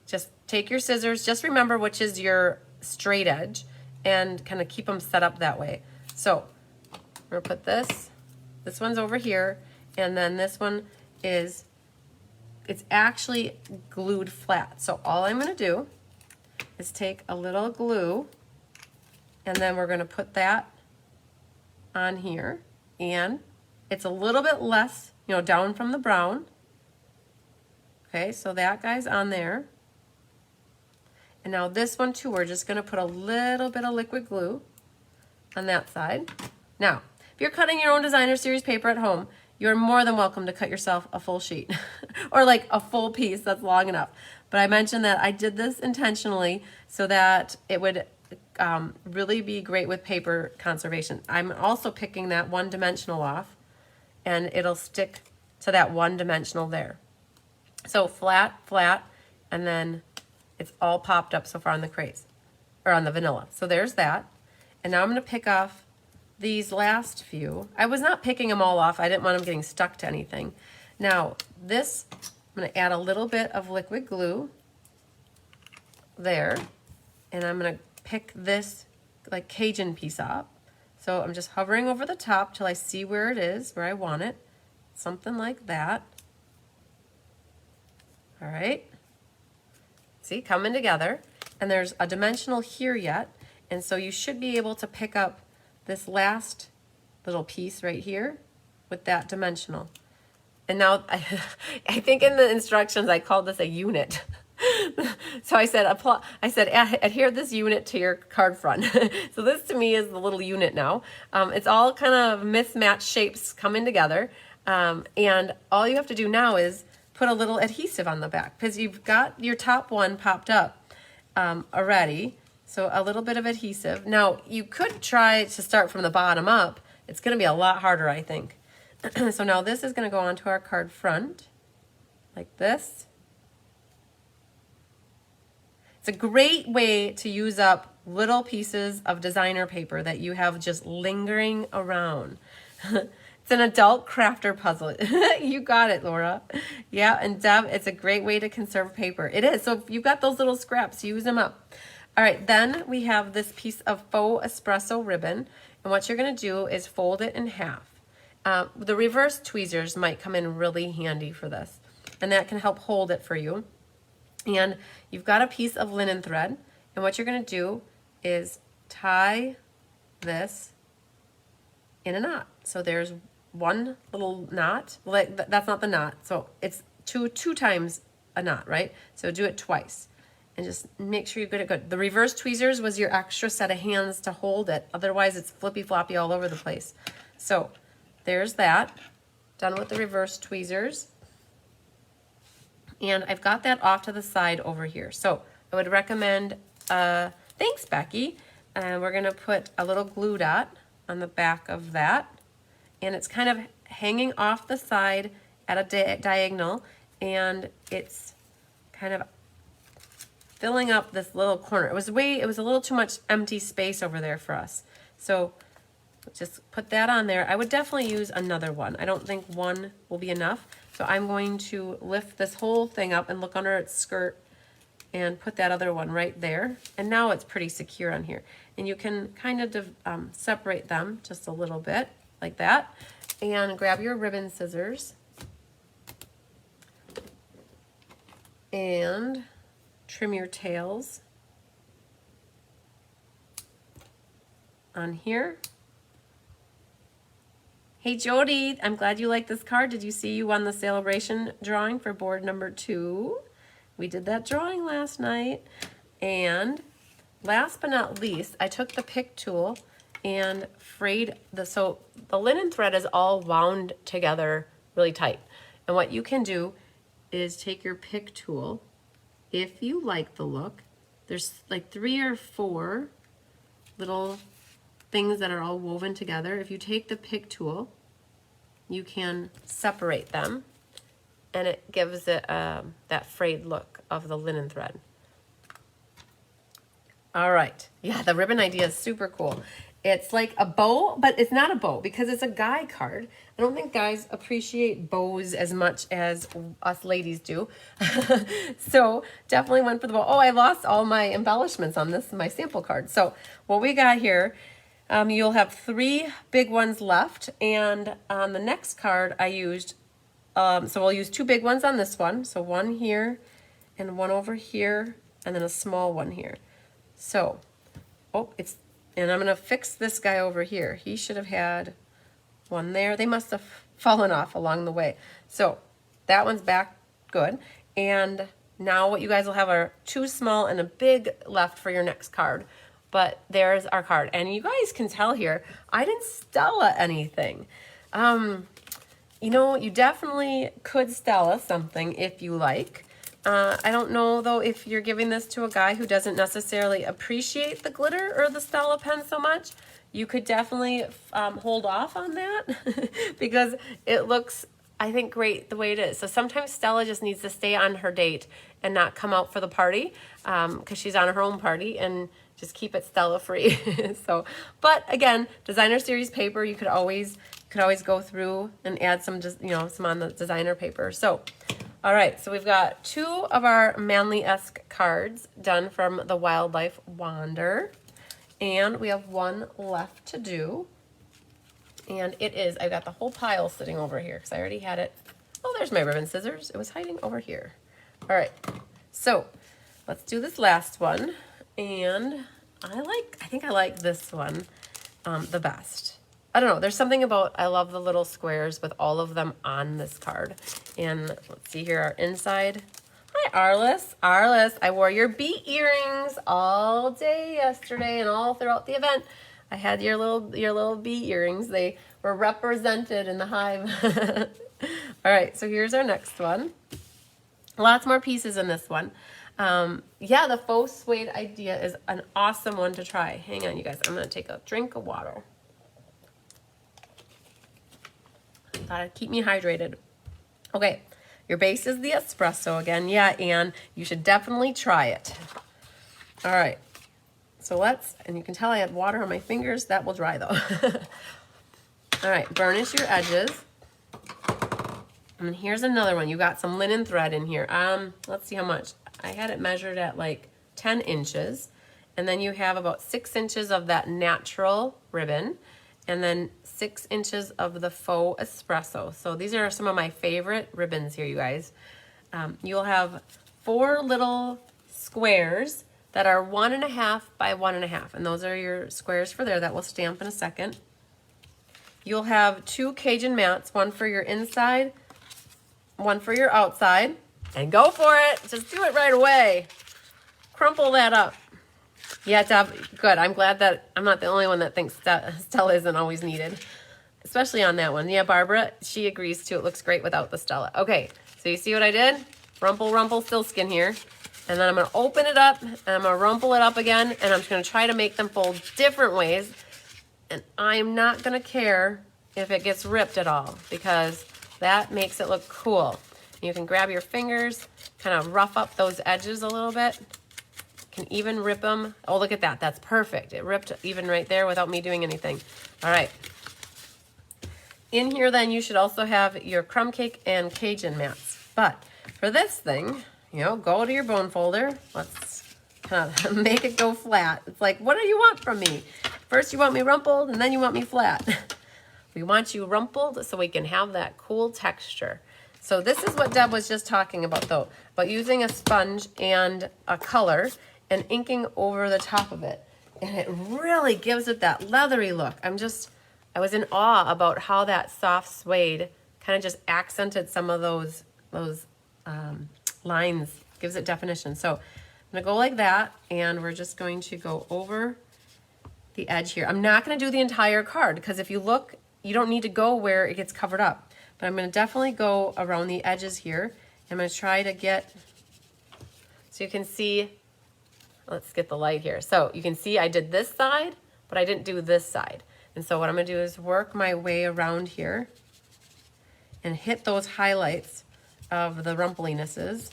Just take your scissors, just remember which is your straight edge, and kind of keep them set up that way. So we're gonna put this one's over here, and then this one is, it's actually glued flat. So all I'm gonna do is take a little glue, and then we're gonna put that on here, and it's a little bit less, you know, down from the brown. Okay, so that guy's on there. And now this one too, we're just gonna put a little bit of liquid glue on that side. Now, if you're cutting your own designer series paper at home, you're more than welcome to cut yourself a full sheet or like a full piece that's long enough. But I mentioned that I did this intentionally so that it would really be great with paper conservation. I'm also picking that 1 dimensional off, and it'll stick to that 1 dimensional there. So flat, flat, and then it's all popped up so far on the craze, or on the vanilla. So there's that. And now I'm gonna pick off these last few. I was not picking them all off. I didn't want them getting stuck to anything. Now this, I'm gonna add a little bit of liquid glue there, and I'm gonna pick this like Cajun piece up. So I'm just hovering over the top till I see where it is, where I want it. Something like that. All right, see, coming together, and there's a dimensional here yet, and so you should be able to pick up this last little piece right here with that dimensional. And now I think in the instructions I called this a unit. So I said adhere this unit to your card front. So this to me is the little unit now. It's all kind of mismatched shapes coming together, and all you have to do now is put a little adhesive on the back because you've got your top one popped up already. So a little bit of adhesive. Now you could try to start from the bottom up. It's going to be a lot harder, I think. So now this is going to go onto our card front like this. It's a great way to use up little pieces of designer paper that you have just lingering around. It's an adult crafter puzzle. You got it, Laura. Yeah, and Deb, it's a great way to conserve paper. It is. So if you've got those little scraps, use them up. All right, then we have this piece of faux espresso ribbon. And what you're going to do is fold it in half. The reverse tweezers might come in really handy for this. And that can help hold it for you. And you've got a piece of linen thread. And what you're going to do is tie this in a knot. So there's one little knot. Like that's not the knot. So it's two times a knot, right? So do it twice. And just make sure you get it good. The reverse tweezers was your extra set of hands to hold it. Otherwise, it's flippy-floppy all over the place. So there's that. Done with the reverse tweezers. And I've got that off to the side over here. So I would recommend, thanks, Becky. We're going to put a little glue dot on the back of that. And it's kind of hanging off the side at a diagonal. And it's kind of filling up this little corner. It was a little too much empty space over there for us. So just put that on there. I would definitely use another one. I don't think one will be enough. So I'm going to lift this whole thing up and look under its skirt and put that other one right there. And now it's pretty secure on here. And you can kind of separate them just a little bit like that. And grab your ribbon scissors and trim your tails on here. Hey Jody, I'm glad you like this card. Did you see you won the sale-a-bration drawing for board number 2? We did that drawing last night. And last but not least, I took the pick tool and frayed so the linen thread is all wound together really tight. And what you can do is take your pick tool. If you like the look, there's like 3 or 4 little things that are all woven together. If you take the pick tool, you can separate them, and it gives it that frayed look of the linen thread. All right, yeah, the ribbon idea is super cool. It's like a bow, but it's not a bow because it's a guy card. I don't think guys appreciate bows as much as us ladies do. So definitely went for the bow. Oh, I lost all my embellishments on this, my sample card. So what we got here, you'll have 3 big ones left. And on the next card I used, so we'll use 2 big ones on this one. So one here and one over here, and then a small one here. So, and I'm going to fix this guy over here. He should have had one there. They must have fallen off along the way. So that one's back good. And now what you guys will have are 2 small and a big left for your next card. But there's our card. And you guys can tell here, I didn't Stella anything. You know, you definitely could Stella something if you like. I don't know, though, if you're giving this to a guy who doesn't necessarily appreciate the glitter or the Stella pen so much. You could definitely hold off on that because it looks, I think, great the way it is. So sometimes Stella just needs to stay on her date and not come out for the party because she's on her own party, and just keep it Stella free. So, but again, designer series paper, you could always go through and add some, just some on the designer paper. So. All right, so we've got 2 of our manly-esque cards done from the Wildlife Wander, and we have 1 left to do, and it is, I've got the whole pile sitting over here because I already had it. Oh, there's my ribbon scissors. It was hiding over here. All right, so let's do this last one, and I think I like this one the best. I don't know, there's something about, I love the little squares with all of them on this card. And let's see here, our inside. Hi, Arliss. Arliss, I wore your beat earrings all day yesterday and all throughout the event. I had your little beat earrings. They were represented in the hive. All right, so here's our next one. Lots more pieces in this one. Yeah, the faux suede idea is an awesome one to try. Hang on, you guys. I'm going to take a drink of water. Gotta keep me hydrated. Okay, your base is the espresso again. Yeah, and you should definitely try it. All right, so and you can tell I had water on my fingers. That will dry though. All right, burnish your edges. And here's another one. You got some linen thread in here. Let's see how much. I had it measured at like 10 inches. And then you have about 6 inches of that natural ribbon. And then 6 inches of the faux espresso. So these are some of my favorite ribbons here, you guys. You'll have 4 little squares that are 1.5 by 1.5. And those are your squares for there that we'll stamp in a second. You'll have 2 Cajun mats, one for your inside, one for your outside. And go for it. Just do it right away. Crumple that up. Yeah, Deb, good. I'm glad that I'm not the only one that thinks Stella isn't always needed, especially on that one. Yeah, Barbara, she agrees too. It looks great without the Stella. Okay, so you see what I did? Rumple, Stillskin here. And then I'm going to open it up, and I'm going to rumple it up again, and I'm just going to try to make them fold different ways. And I'm not going to care if it gets ripped at all, because that makes it look cool. You can grab your fingers, kind of rough up those edges a little bit. Can even rip them. Oh, look at that. That's perfect. It ripped even right there without me doing anything. All right. In here, then, you should also have your crumb cake and Cajun mats. But for this thing, go to your bone folder. Let's kind of make it go flat. It's like, what do you want from me? First, you want me rumpled, and then you want me flat. We want you rumpled so we can have that cool texture. So this is what Deb was just talking about, though, about using a sponge and a color and inking over the top of it. And it really gives it that leathery look. I was in awe about how that soft suede kind of just accented some of those lines, gives it definition. So I'm gonna go like that, and we're just going to go over the edge here. I'm not going to do the entire card because if you look, you don't need to go where it gets covered up. But I'm going to definitely go around the edges here. I'm going to try to get, so you can see, let's get the light here. So you can see I did this side, but I didn't do this side. And so what I'm going to do is work my way around here and hit those highlights of the rumpelinesses.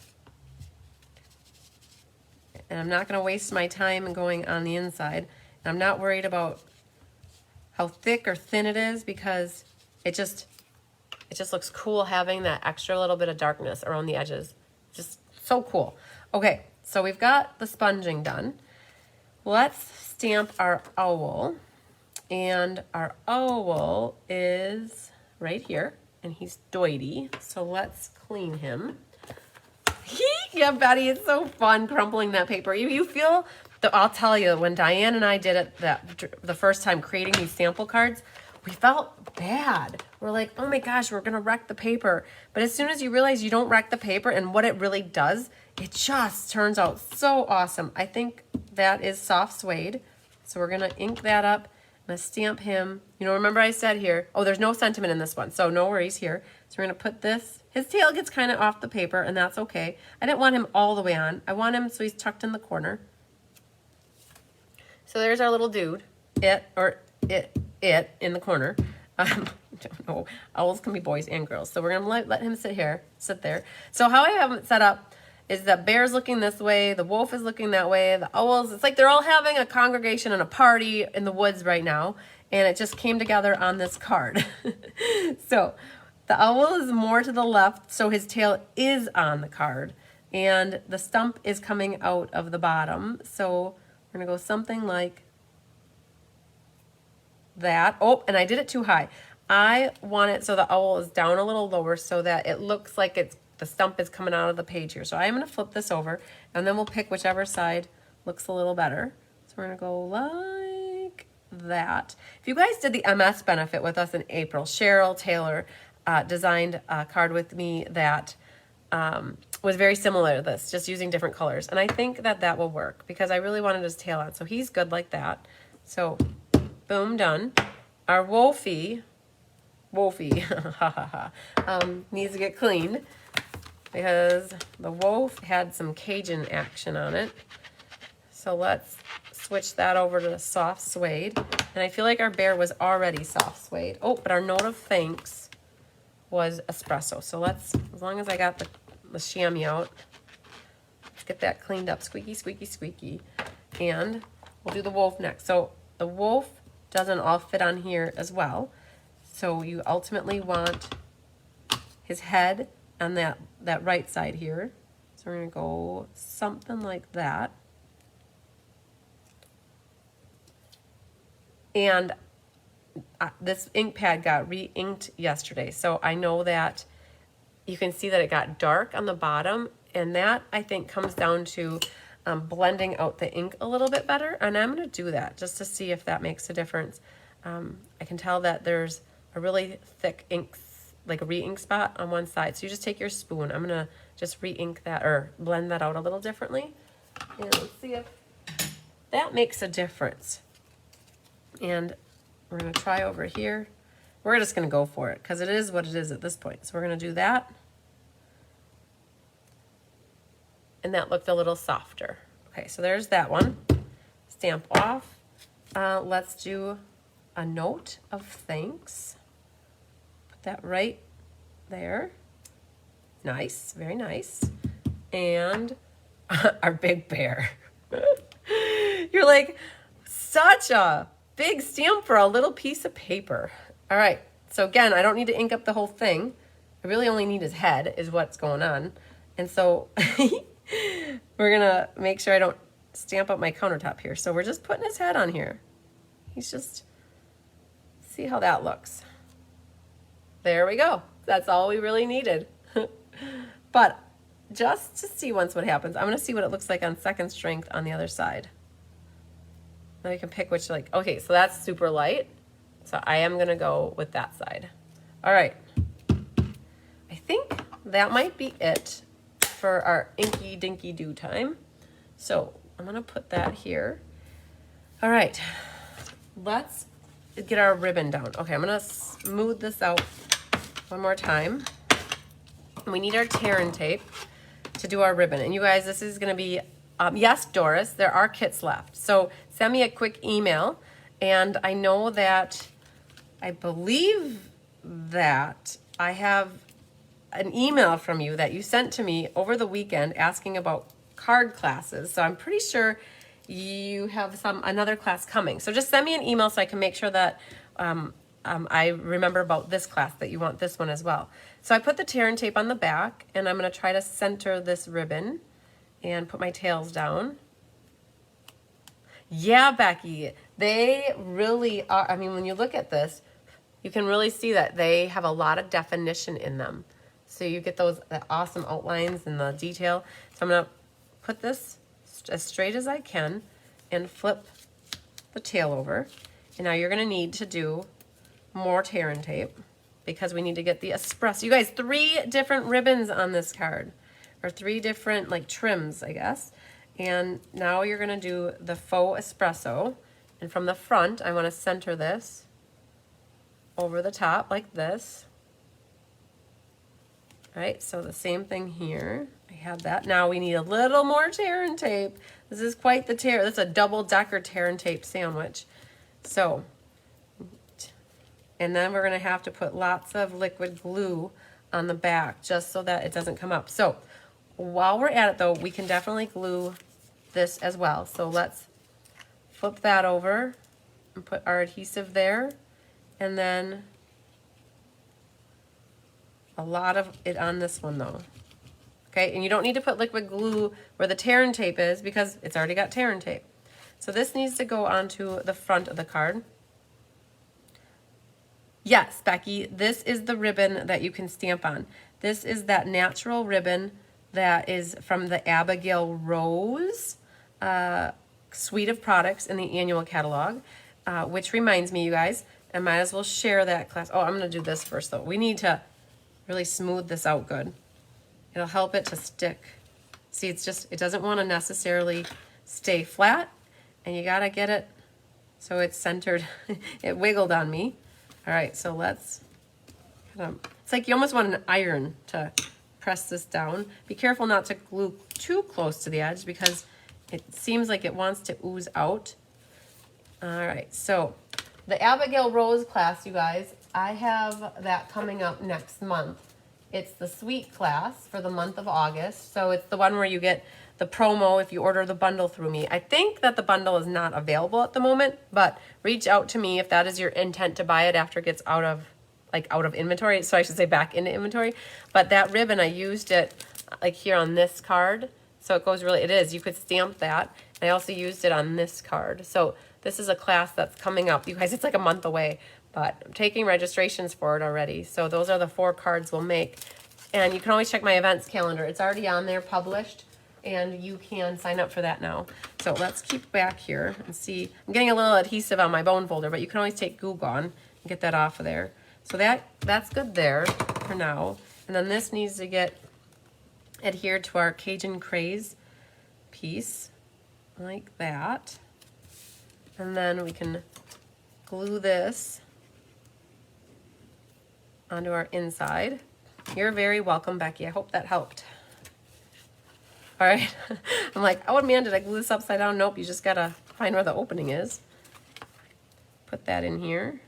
And I'm not going to waste my time going on the inside. And I'm not worried about how thick or thin it is because it just looks cool having that extra little bit of darkness around the edges. Just so cool. Okay, so we've got the sponging done. Let's stamp our owl. And our owl is right here, and he's doity. So let's clean him. Yeah, Betty, it's so fun crumpling that paper. You feel, I'll tell you, when Diane and I did it the first time creating these sample cards, we felt bad. We're like, oh my gosh, we're gonna wreck the paper. But as soon as you realize you don't wreck the paper and what it really does, it just turns out so awesome. I think that is soft suede. So we're gonna ink that up. I'm gonna stamp him. You know, remember I said here, oh, there's no sentiment in this one, so no worries here. So we're gonna put this, his tail gets kind of off the paper, and that's okay. I didn't want him all the way on. I want him so he's tucked in the corner. So there's our little dude, it in the corner. I don't know, owls can be boys and girls. So we're gonna let him sit there. So how I have it set up is that bear's looking this way, the wolf is looking that way, the owls, it's like they're all having a congregation and a party in the woods right now, and it just came together on this card. So the owl is more to the left, so his tail is on the card, and the stump is coming out of the bottom. So we're gonna go something like that. Oh, and I did it too high. I want it so the owl is down a little lower so that it looks like the stump is coming out of the page here. So I'm going to flip this over, and then we'll pick whichever side looks a little better. So we're going to go like that. If you guys did the MS benefit with us in April, Cheryl Taylor designed a card with me that was very similar to this, just using different colors. And I think that will work because I really wanted his tail on. So he's good like that. So boom, done. Our Wolfie, needs to get cleaned because the wolf had some Cajun action on it. So let's switch that over to soft suede. And I feel like our bear was already soft suede. Oh, but our note of thanks was espresso. So let's, as long as I got the chamois out, let's get that cleaned up. Squeaky, squeaky, squeaky. And we'll do the wolf next. So the wolf doesn't all fit on here as well. So you ultimately want his head on that right side here. So we're gonna go something like that. And this ink pad got re-inked yesterday. So I know that you can see that it got dark on the bottom, and that I think comes down to blending out the ink a little bit better. And I'm gonna do that just to see if that makes a difference. I can tell that there's a really thick ink, like a re-ink spot on one side. So you just take your spoon. I'm gonna just re-ink that or blend that out a little differently. And let's see if that makes a difference. And we're gonna try over here. We're just gonna go for it because it is what it is at this point. So we're gonna do that. And that looked a little softer. Okay, so there's that one. Stamp off. Let's do a note of thanks. Put that right there. Nice, very nice. And our big bear. You're like, such a big stamp for a little piece of paper. All right, so again, I don't need to ink up the whole thing. I really only need his head is what's going on. And so we're gonna make sure I don't stamp up my countertop here. So we're just putting his head on here. He's just, see how that looks. There we go. That's all we really needed. But just to see once what happens, I'm gonna see what it looks like on second strength on the other side. Now you can pick which, like, okay, so that's super light. So I am gonna go with that side. All right. I think that might be it for our inky dinky do time. So I'm gonna put that here. All right, let's get our ribbon down. Okay, I'm gonna smooth this out one more time. We need our tear and tape to do our ribbon. And you guys, this is gonna be, yes, Doris, there are kits left. So send me a quick email. And I know that, I believe that I have an email from you that you sent to me over the weekend asking about card classes. So I'm pretty sure you have another class coming. So just send me an email so I can make sure that I remember about this class, that you want this one as well. So I put the tear and tape on the back, and I'm going to try to center this ribbon and put my tails down. Yeah, Becky, they really are. I mean, when you look at this, you can really see that they have a lot of definition in them. So you get those awesome outlines and the detail. So I'm going to put this as straight as I can and flip the tail over. And now you're going to need to do more tear and tape because we need to get the espresso. You guys, 3 different ribbons on this card, or 3 different like trims, I guess. And now you're going to do the faux espresso. And from the front, I want to center this over the top like this. All right, so the same thing here. I have that. Now we need a little more tear and tape. This is quite the tear. This is a double-decker tear and tape sandwich. So, and then we're going to have to put lots of liquid glue on the back just so that it doesn't come up. So while we're at it, though, we can definitely glue this as well. So let's flip that over and put our adhesive there, and then a lot of it on this one though. Okay, and you don't need to put liquid glue where the tear and tape is because it's already got tear and tape. So this needs to go onto the front of the card. Yes, Becky, this is the ribbon that you can stamp on. This is that natural ribbon that is from the Abigail Rose suite of products in the annual catalog, which reminds me, you guys, I might as well share that class. Oh, I'm going to do this first, though. We need to really smooth this out good. It'll help it to stick. See, it's just, it doesn't want to necessarily stay flat, and you got to get it so it's centered. It wiggled on me. All right, so let's kind of, it's like you almost want an iron to press this down. Be careful not to glue too close to the edge because it seems like it wants to ooze out. All right, so the Abigail Rose class, you guys, I have that coming up next month. It's the suite class for the month of August. So it's the one where you get the promo if you order the bundle through me. I think that the bundle is not available at the moment, but reach out to me if that is your intent to buy it after it gets out of inventory. So I should say back into inventory. But that ribbon, I used it like here on this card. So it goes really, it is, you could stamp that. I also used it on this card. So this is a class that's coming up. You guys, it's like a month away, but I'm taking registrations for it already. So those are the 4 cards we'll make. And you can always check my events calendar. It's already on there, published, and you can sign up for that now. So let's keep back here and see. I'm getting a little adhesive on my bone folder, but you can always take Goo Gone and get that off of there. So that's good there for now. And then this needs to get adhered to our Cajun Craze piece like that. And then we can glue this onto our inside. You're very welcome, Becky. I hope that helped. All right. I'm like, oh man, did I glue this upside down? Nope, you just gotta find where the opening is. Put that in here.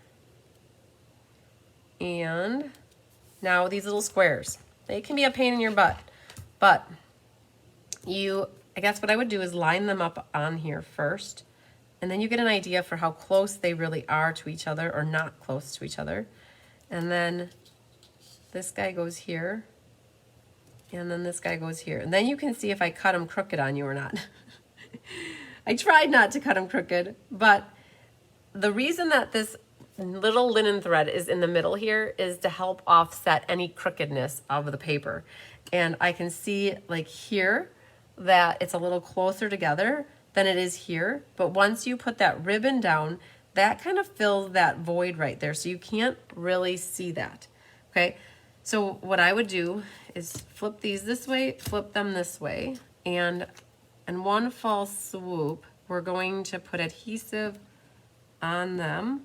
And now these little squares. They can be a pain in your butt, but I guess what I would do is line them up on here first, and then you get an idea for how close they really are to each other or not close to each other. And then this guy goes here, and then this guy goes here. And then you can see if I cut them crooked on you or not. I tried not to cut them crooked, but the reason that this little linen thread is in the middle here is to help offset any crookedness of the paper. And I can see like here that it's a little closer together than it is here. But once you put that ribbon down, that kind of fills that void right there. So you can't really see that. Okay. So what I would do is flip these this way, flip them this way. And in one fall swoop, we're going to put adhesive on them.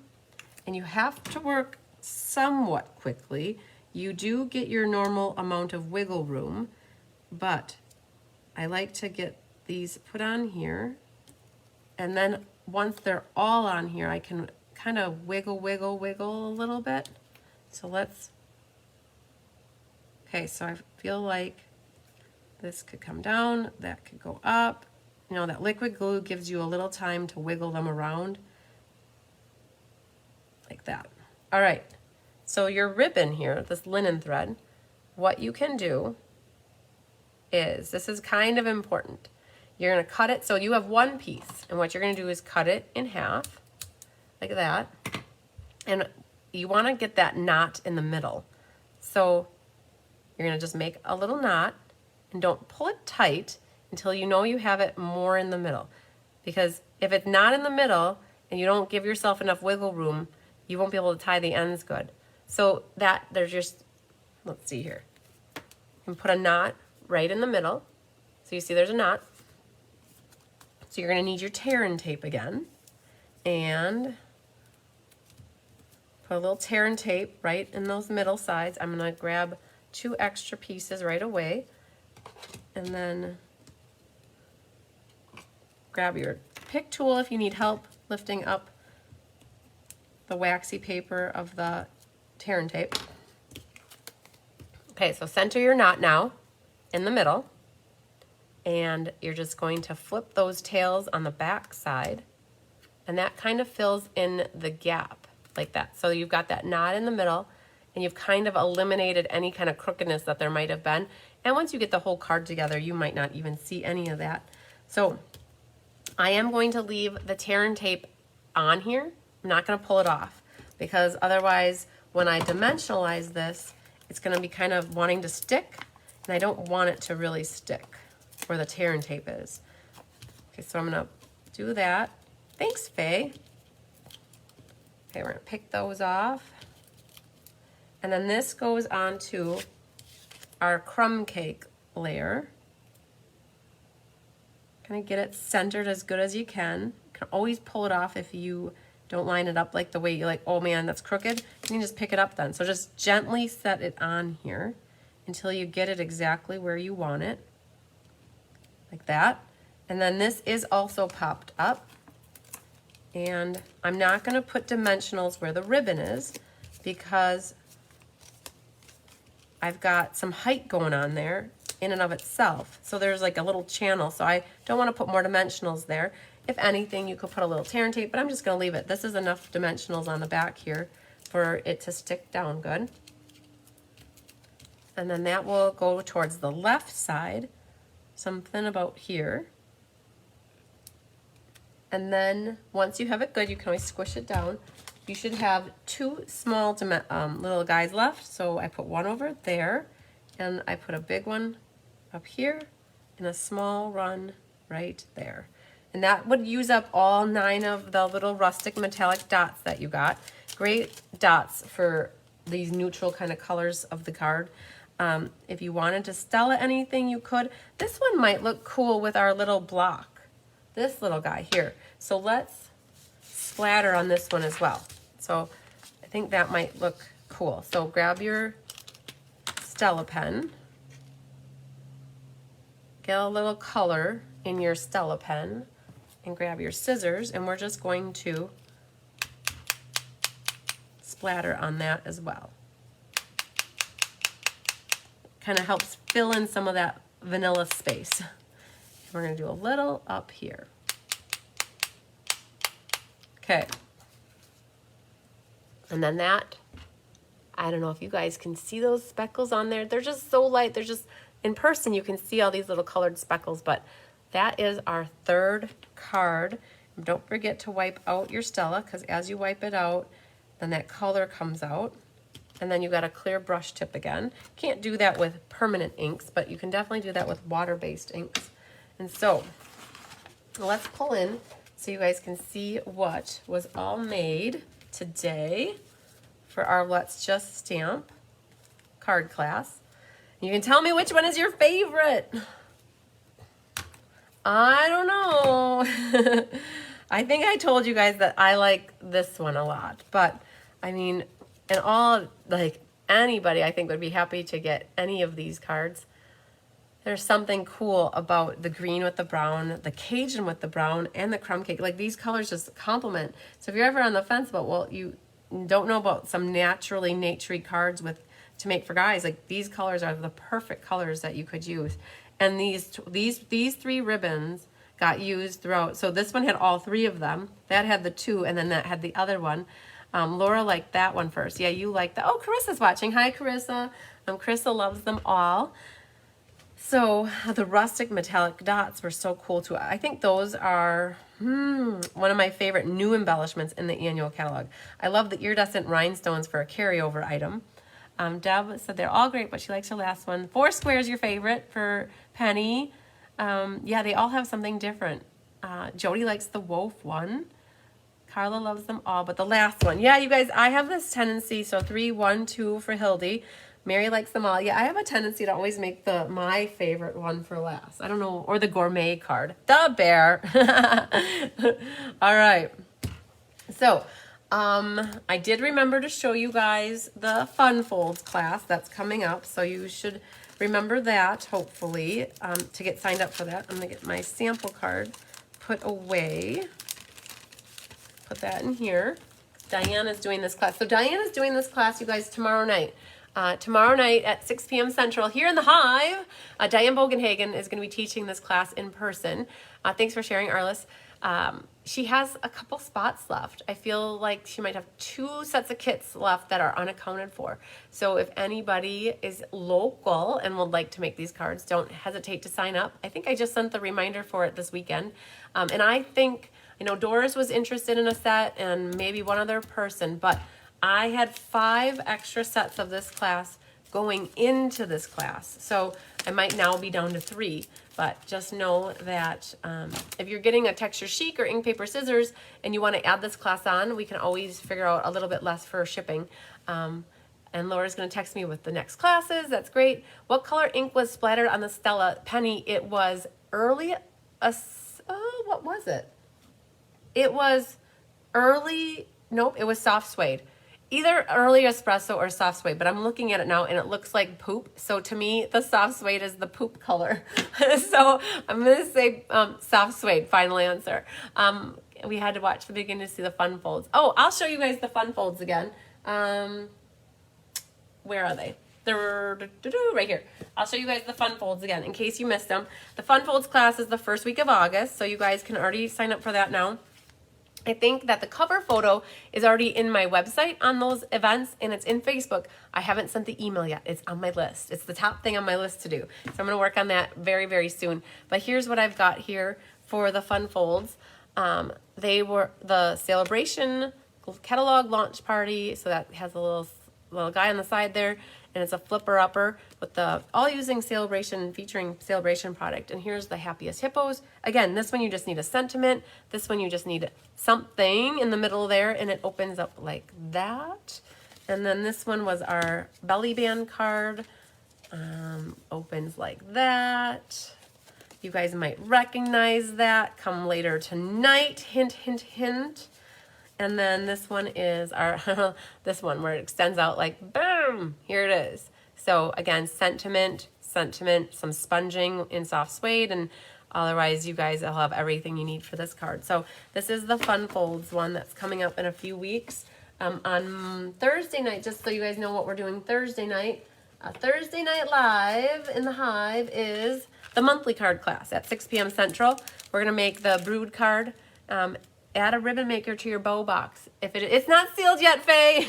And you have to work somewhat quickly. You do get your normal amount of wiggle room, but I like to get these put on here. And then once they're all on here, I can kind of wiggle a little bit. So let's, okay, so I feel like this could come down, that could go up. You know, that liquid glue gives you a little time to wiggle them around like that. All right, so your ribbon here, this linen thread, what you can do is, this is kind of important. You're gonna cut it, so you have one piece, and what you're gonna do is cut it in half, like that. And you wanna get that knot in the middle. So you're gonna just make a little knot, and don't pull it tight until you know you have it more in the middle. Because if it's not in the middle, and you don't give yourself enough wiggle room, you won't be able to tie the ends good. So that, there's just, let's see here. You can put a knot right in the middle. So you see there's a knot. So you're gonna need your tear and tape again. And put a little tear and tape right in those middle sides. I'm gonna grab 2 extra pieces right away. And then grab your pick tool if you need help lifting up the waxy paper of the tear and tape. Okay, so center your knot now in the middle, and you're just going to flip those tails on the back side, and that kind of fills in the gap like that. So you've got that knot in the middle, and you've kind of eliminated any kind of crookedness that there might have been. And once you get the whole card together, you might not even see any of that. So I am going to leave the tear and tape on here. I'm not going to pull it off, because otherwise when I dimensionalize this, it's going to be kind of wanting to stick, and I don't want it to really stick where the tear and tape is. Okay, so I'm going to do that. Thanks, Faye. Okay, we're going to pick those off. And then this goes on to our crumb cake layer. Kind of get it centered as good as you can. You can always pull it off if you don't line it up like the way you like, oh man, that's crooked. You can just pick it up then. So just gently set it on here until you get it exactly where you want it, like that. And then this is also popped up. And I'm not gonna put dimensionals where the ribbon is, because I've got some height going on there in and of itself. So there's like a little channel, so I don't want to put more dimensionals there. If anything, you could put a little tear and tape, but I'm just going to leave it. This is enough dimensionals on the back here for it to stick down good. And then that will go towards the left side, something about here. And then once you have it good, you can always squish it down. You should have 2 small little guys left. So I put one over there, and I put a big one up here and a small one right there. And that would use up all 9 of the little rustic metallic dots that you got. Great dots for these neutral kind of colors of the card. If you wanted to stella anything, you could. This one might look cool with our little block, this little guy here. So let's splatter on this one as well. So I think that might look cool. So grab your Stella pen, get a little color in your Stella pen, and grab your scissors, and we're just going to splatter on that as well. Kind of helps fill in some of that vanilla space. We're going to do a little up here. Okay. And then that, I don't know if you guys can see those speckles on there. They're just so light. They're just, in person you can see all these little colored speckles, but that is our 3rd card. And don't forget to wipe out your Stella, because as you wipe it out, then that color comes out. And then you got a clear brush tip again. Can't do that with permanent inks, but you can definitely do that with water-based inks. And so let's pull in so you guys can see what was all made today for our Let's Just Stamp card class. You can tell me which one is your favorite. I don't know. I think I told you guys that I like this one a lot, but I mean, and all, like, anybody I think would be happy to get any of these cards. There's something cool about the green with the brown, the Cajun with the brown, and the crumb cake. Like, these colors just complement. So if you're ever on the fence about, well, you don't know about some naturally naturey cards to make for guys, like, these colors are the perfect colors that you could use. And these three ribbons got used throughout. So this one had all three of them. That had the two, and then that had the other one. Laura liked that one first. Yeah, you like that. Oh, Carissa's watching. Hi, Carissa. Carissa loves them all. So the rustic metallic dots were so cool too. I think those are one of my favorite new embellishments in the annual catalog. I love the iridescent rhinestones for a carryover item. Deb said they're all great, but she likes her last one. 4 squares your favorite for Penny. Yeah, they all have something different. Jody likes the wolf one. Carla loves them all, but the last one. Yeah, you guys, I have this tendency. So 3, 1, 2 for Hildy. Mary likes them all. Yeah, I have a tendency to always make my favorite one for last. I don't know, or the gourmet card. The bear. All right. So, I did remember to show you guys the Fun Folds class that's coming up. So you should remember that, hopefully, to get signed up for that. I'm going to get my sample card put away. Put that in here. Diane is doing this class. So Diane is doing this class, you guys, tomorrow night. Tomorrow night at 6 p.m. Central here in the Hive. Diane Bogenhagen is going to be teaching this class in person. Thanks for sharing, Arliss. She has a couple spots left. I feel like she might have 2 sets of kits left that are unaccounted for. So if anybody is local and would like to make these cards, don't hesitate to sign up. I think I just sent the reminder for it this weekend. And I know Doris was interested in a set and maybe one other person, but I had 5 extra sets of this class going into this class. So I might now be down to 3, but just know that if you're getting a texture chic or ink, paper, scissors and you want to add this class on, we can always figure out a little bit less for shipping. And Laura's going to text me with the next classes. That's great. What color ink was splattered on the Stella? Penny, it was what was it? It was nope, it was soft suede. Either early espresso or soft suede, but I'm looking at it now and it looks like poop. So to me, the soft suede is the poop color. So I'm going to say soft suede, final answer. We had to watch the beginning to see the Fun Folds. Oh, I'll show you guys the Fun Folds again. Where are they? They're right here. I'll show you guys the Fun Folds again in case you missed them. The Fun Folds class is the first week of August, so you guys can already sign up for that now. I think that the cover photo is already in my website on those events, and it's in Facebook. I haven't sent the email yet. It's on my list. It's the top thing on my list to do. So I'm going to work on that very, very soon. But here's what I've got here for the Fun Folds. They were the sale-a-bration catalog launch party. So that has a little guy on the side there, and it's a flipper upper with all using sale-a-bration, featuring sale-a-bration product. And here's the happiest hippos. Again, this one you just need a sentiment. This one you just need something in the middle there, and it opens up like that. And then this one was our belly band card. Opens like that. You guys might recognize that come later tonight. Hint, hint, hint. And then this one is our this one where it extends out like boom. Here it is. So again, sentiment, some sponging in soft suede, and otherwise you guys will have everything you need for this card. So this is the Fun Folds one that's coming up in a few weeks. On Thursday night, just so you guys know what we're doing Thursday night. Thursday night live in the Hive is the monthly card class at 6 p.m. Central. We're going to make the Brood card. Add a ribbon maker to your bow box. If it's not sealed yet, Faye.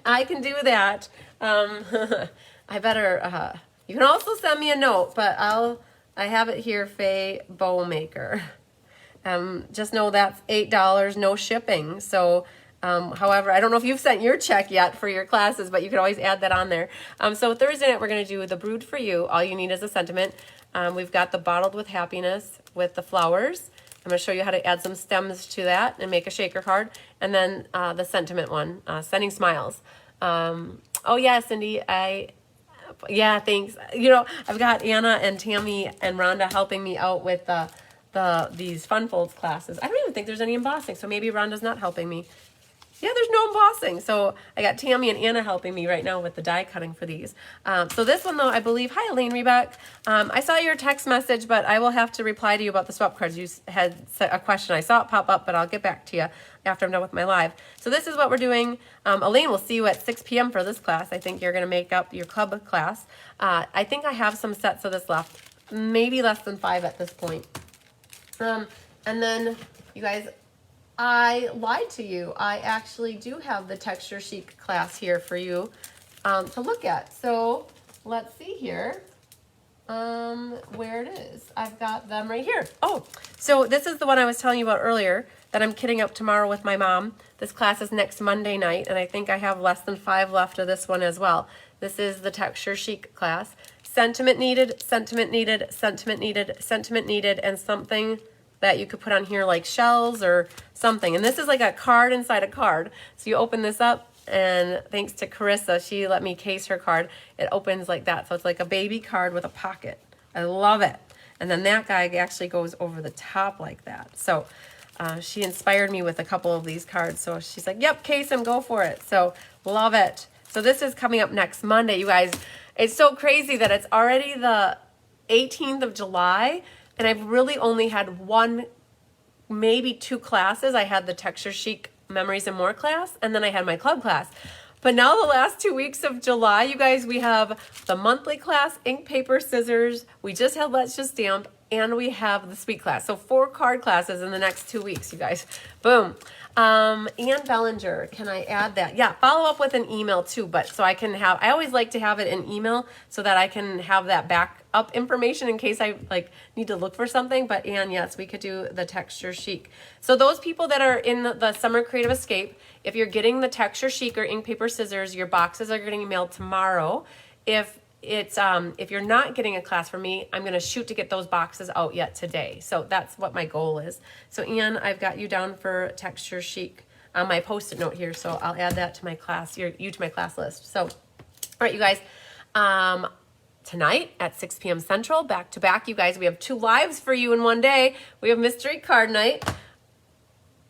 I can do that. I better, you can also send me a note, but I have it here, Faye Bow Maker. Just know that's $8, no shipping. So, however, I don't know if you've sent your check yet for your classes, but you can always add that on there. So Thursday night, we're going to do the Brood for You. All you need is a sentiment. We've got the Bottled with Happiness with the flowers. I'm going to show you how to add some stems to that and make a shaker card. And then the sentiment one, Sending Smiles. Oh, yeah, Cindy, yeah, thanks. You know, I've got Anna and Tammy and Rhonda helping me out with the these Fun Folds classes. I don't even think there's any embossing, so maybe Rhonda's not helping me. Yeah, there's no embossing. So I got Tammy and Anna helping me right now with the die cutting for these. So this one though, I believe, hi Elaine Rebeck. I saw your text message, but I will have to reply to you about the swap cards. You had a question. I saw it pop up, but I'll get back to you after I'm done with my live. So this is what we're doing. Elaine, we'll see you at 6 p.m. for this class. I think you're gonna make up your club class. I think I have some sets of this left, maybe less than 5 at this point. And then you guys, I lied to you. I actually do have the texture chic class here for you to look at. So let's see here where it is. I've got them right here. Oh, so this is the one I was telling you about earlier that I'm kitting up tomorrow with my mom. This class is next Monday night, and I think I have less than 5 left of this one as well. This is the texture chic class. Sentiment needed, sentiment needed, sentiment needed, sentiment needed, and something that you could put on here like shells or something. And this is like a card inside a card. So you open this up, and thanks to Carissa, she let me case her card. It opens like that. So it's like a baby card with a pocket. I love it. And then that guy actually goes over the top like that. So she inspired me with a couple of these cards. So she's like, yep, case them, go for it. So love it. So this is coming up next Monday, you guys. It's so crazy that it's already the 18th of July, and I've really only had 1, maybe 2 classes. I had the Texture Chic Memories and More class, and then I had my club class. But now the last 2 weeks of July, you guys, we have the monthly class, ink, paper, scissors. We just had Let's Just Stamp, and we have the Sweet class. So 4 card classes in the next 2 weeks, you guys. Boom. Ann Bellinger, can I add that? Yeah, follow up with an email too, but so I can have, I always like to have it in email so that I can have that backup information in case I need to look for something. But Ann, yes, we could do the Texture Chic. So those people that are in the Summer Creative Escape, if you're getting the Texture Chic or ink, paper, scissors, your boxes are getting mailed tomorrow. If you're not getting a class from me, I'm going to shoot to get those boxes out yet today. So that's what my goal is. So Ann, I've got you down for Texture Chic on my Post-it note here. So I'll add that to my class, you to my class list. So, all right, you guys, tonight at 6 p.m. Central, back to back, you guys, we have 2 lives for you in one day. We have Mystery Card Night.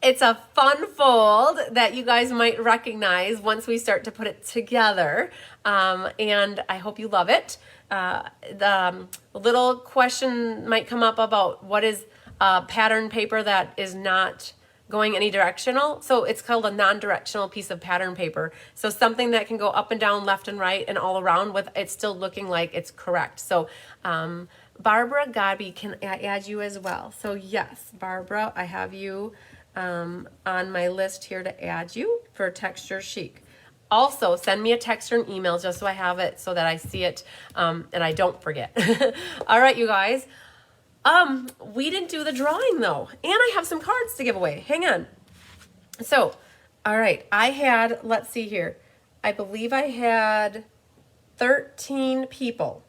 It's a fun fold that you guys might recognize once we start to put it together. And I hope you love it. The little question might come up about what is a pattern paper that is not going any directional. So it's called a non-directional piece of pattern paper. So something that can go up and down, left and right, and all around with it still looking like it's correct. So Barbara Godby, can I add you as well? So yes, Barbara, I have you on my list here to add you for Texture Chic. Also, send me a text or an email just so I have it so that I see it and I don't forget. All right, you guys. We didn't do the drawing though, and I have some cards to give away. Hang on. So, all right, I had, let's see here. I believe I had 13 people.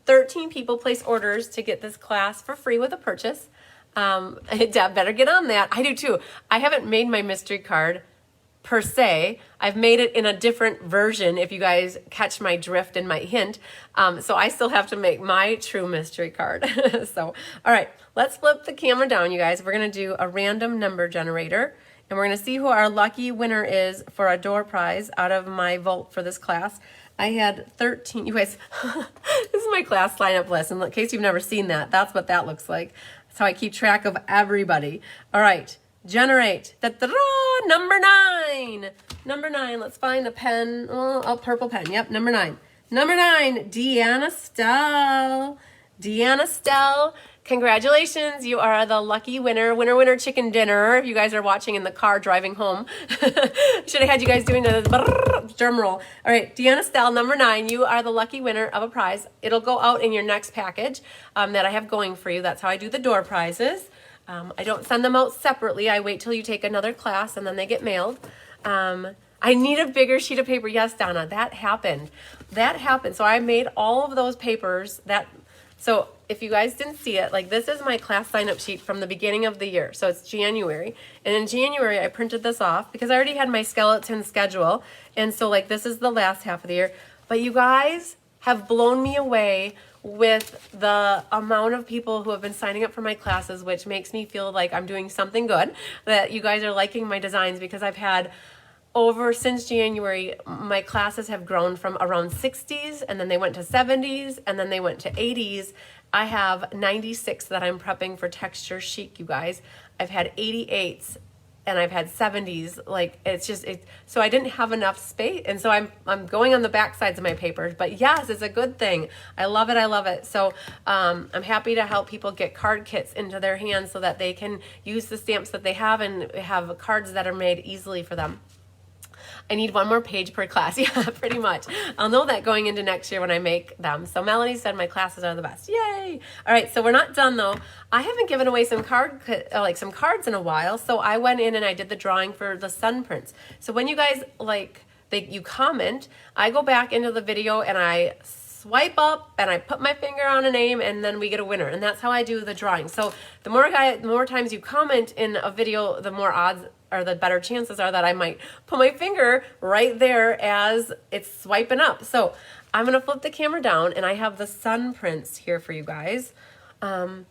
13 people place orders to get this class for free with a purchase. Deb better get on that. I do too. I haven't made my mystery card per se. I've made it in a different version if you guys catch my drift and my hint. So I still have to make my true mystery card. So, all right, let's flip the camera down, you guys. We're going to do a random number generator, and we're going to see who our lucky winner is for a door prize out of my vault for this class. I had 13, you guys, this is my class sign-up list, and in case you've never seen that, that's what that looks like. That's how I keep track of everybody. All right, generate. Da-da-da, number 9. Number 9, let's find a pen, a purple pen, yep, number 9. Number 9, Deanna Stell. Deanna Stell, congratulations, you are the lucky winner. Winner, winner, chicken dinner. If you guys are watching in the car driving home. Should have had you guys doing the drum roll. All right, Deanna Stell, number 9, you are the lucky winner of a prize. It'll go out in your next package that I have going for you. That's how I do the door prizes. I don't send them out separately. I wait till you take another class and then they get mailed. I need a bigger sheet of paper. Yes, Donna, that happened. That happened. So I made all of those papers so if you guys didn't see it, like this is my class sign-up sheet from the beginning of the year. So it's January. And in January, I printed this off because I already had my skeleton schedule. And so like this is the last half of the year. But you guys, have blown me away with the amount of people who have been signing up for my classes, which makes me feel like I'm doing something good, that you guys are liking my designs, because I've had since January, my classes have grown from around 60s, and then they went to 70s, and then they went to 80s. I have 96 that I'm prepping for texture chic, you guys. I've had 88s, and I've had 70s. Like, so I didn't have enough space, and so I'm going on the back sides of my papers. But yes, it's a good thing. I love it. So I'm happy to help people get card kits into their hands so that they can use the stamps that they have and have cards that are made easily for them. I need one more page per class. Yeah, pretty much. I'll know that going into next year when I make them. So Melanie said my classes are the best. Yay! All right, so we're not done though. I haven't given away some some cards in a while. So I went in and I did the drawing for the sun prints. So when you guys you comment, I go back into the video and I swipe up and I put my finger on a name, and then we get a winner. And that's how I do the drawing. So the more times you comment in a video, the more odds or the better chances are that I might put my finger right there as it's swiping up. So I'm going to flip the camera down, and I have the sun prints here for you guys. Sun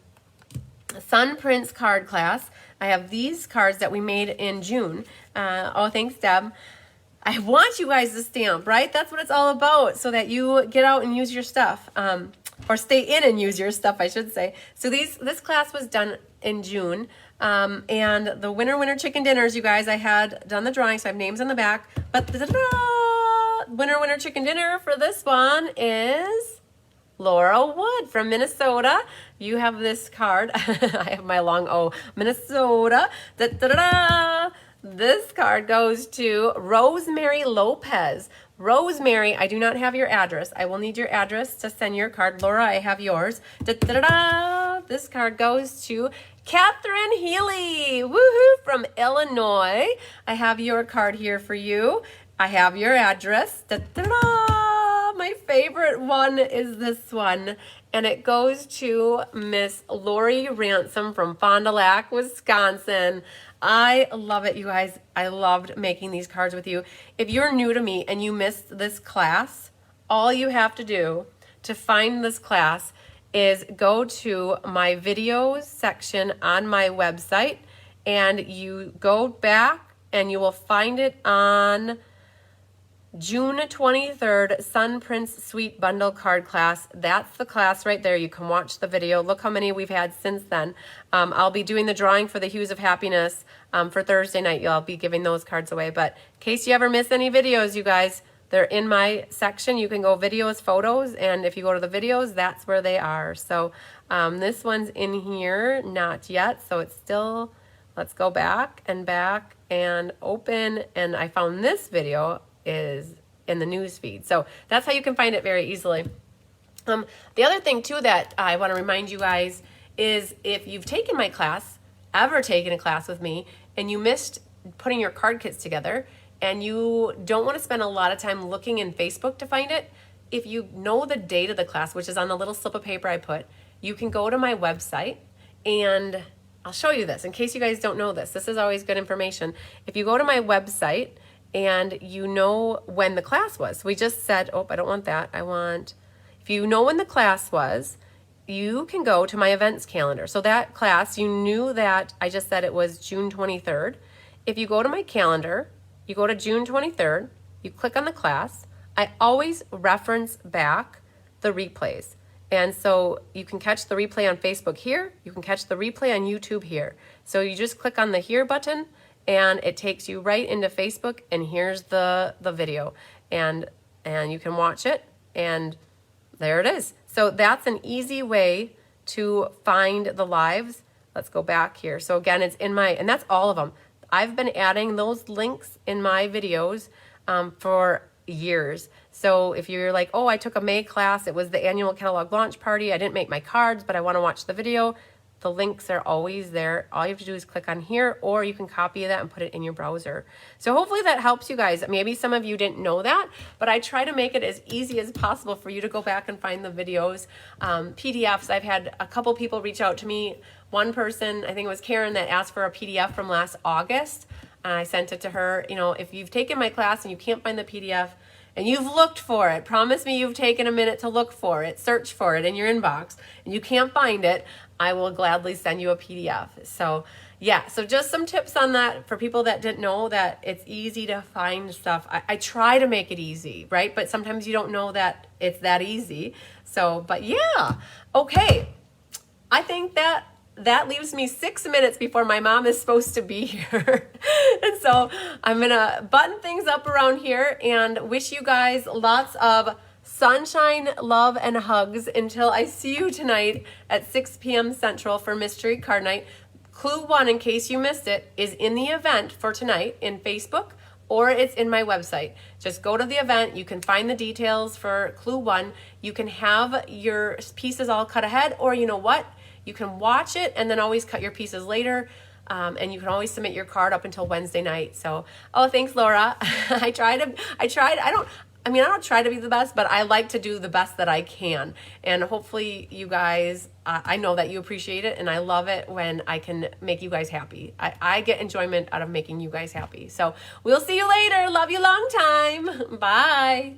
prints card class. I have these cards that we made in June. Oh, thanks, Deb. I want you guys to stamp, right? That's what it's all about, so that you get out and use your stuff, or stay in and use your stuff, I should say. So this class was done in June, and the winner chicken dinners, you guys, I had done the drawing, so I have names on the back. But winner chicken dinner for this one is Laura Wood from Minnesota. You have this card. I have my long O, Minnesota. This card goes to Rosemary Lopez. Rosemary, I do not have your address. I will need your address to send your card. Laura, I have yours. This card goes to Catherine Healy. Woohoo! From Illinois. I have your card here for you. I have your address. My favorite one is this one, and it goes to Miss Lori Ransom from Fond du Lac, Wisconsin. I love it, you guys. I loved making these cards with you. If you're new to me and you missed this class, all you have to do to find this class is go to my videos section on my website, and you go back and you will find it on June 23rd, Sun Prince Suite Bundle Card Class. That's the class right there. You can watch the video. Look how many we've had since then. I'll be doing the drawing for the Hues of Happiness for Thursday night. I'll be giving those cards away. But in case you ever miss any videos, you guys, they're in my section. You can go videos, photos, and if you go to the videos, that's where they are. So this one's in here, not yet. So it's still, let's go back and open. And I found this video is in the news feed. So that's how you can find it very easily. The other thing too that I want to remind you guys is, if you've taken my class, ever taken a class with me, and you missed putting your card kits together, and you don't want to spend a lot of time looking in Facebook to find it, if you know the date of the class, which is on the little slip of paper I put, you can go to my website, and I'll show you this in case you guys don't know this. This is always good information. If you go to my website, and you know when the class was. We just said, oh, I don't want that. If you know when the class was, you can go to my events calendar. So that class, you knew that I just said it was June 23rd. If you go to my calendar, you go to June 23rd, you click on the class. I always reference back the replays. And so you can catch the replay on Facebook here. You can catch the replay on YouTube here. So you just click on the here button, and it takes you right into Facebook, and here's the video, and you can watch it, and there it is. So that's an easy way to find the lives. Let's go back here. So again, it's in my, and that's all of them. I've been adding those links in my videos for years. So if you're like, oh, I took a May class, it was the annual catalog launch party, I didn't make my cards, but I want to watch the video, the links are always there. All you have to do is click on here, or you can copy that and put it in your browser. So hopefully that helps you guys. Maybe some of you didn't know that, but I try to make it as easy as possible for you to go back and find the videos. PDFs, I've had a couple people reach out to me. One person, I think it was Karen, that asked for a PDF from last August. I sent it to her. You know, if you've taken my class and you can't find the PDF, and you've looked for it, promise me you've taken a minute to look for it, search for it in your inbox, and you can't find it, I will gladly send you a PDF. So yeah, so just some tips on that for people that didn't know that it's easy to find stuff. I try to make it easy, right? But sometimes you don't know that it's that easy. So, but yeah, okay. I think that leaves me 6 minutes before my mom is supposed to be here. And so I'm going to button things up around here and wish you guys lots of sunshine, love, and hugs until I see you tonight at 6 p.m. Central for Mystery Card Night. Clue 1, in case you missed it, is in the event for tonight in Facebook, or it's in my website. Just go to the event. You can find the details for Clue 1. You can have your pieces all cut ahead, or you know what? You can watch it and then always cut your pieces later. And you can always submit your card up until Wednesday night. So, oh, thanks, Laura. I don't try to be the best, but I like to do the best that I can. And hopefully you guys, I know that you appreciate it, and I love it when I can make you guys happy. I get enjoyment out of making you guys happy. So we'll see you later. Love you long time. Bye.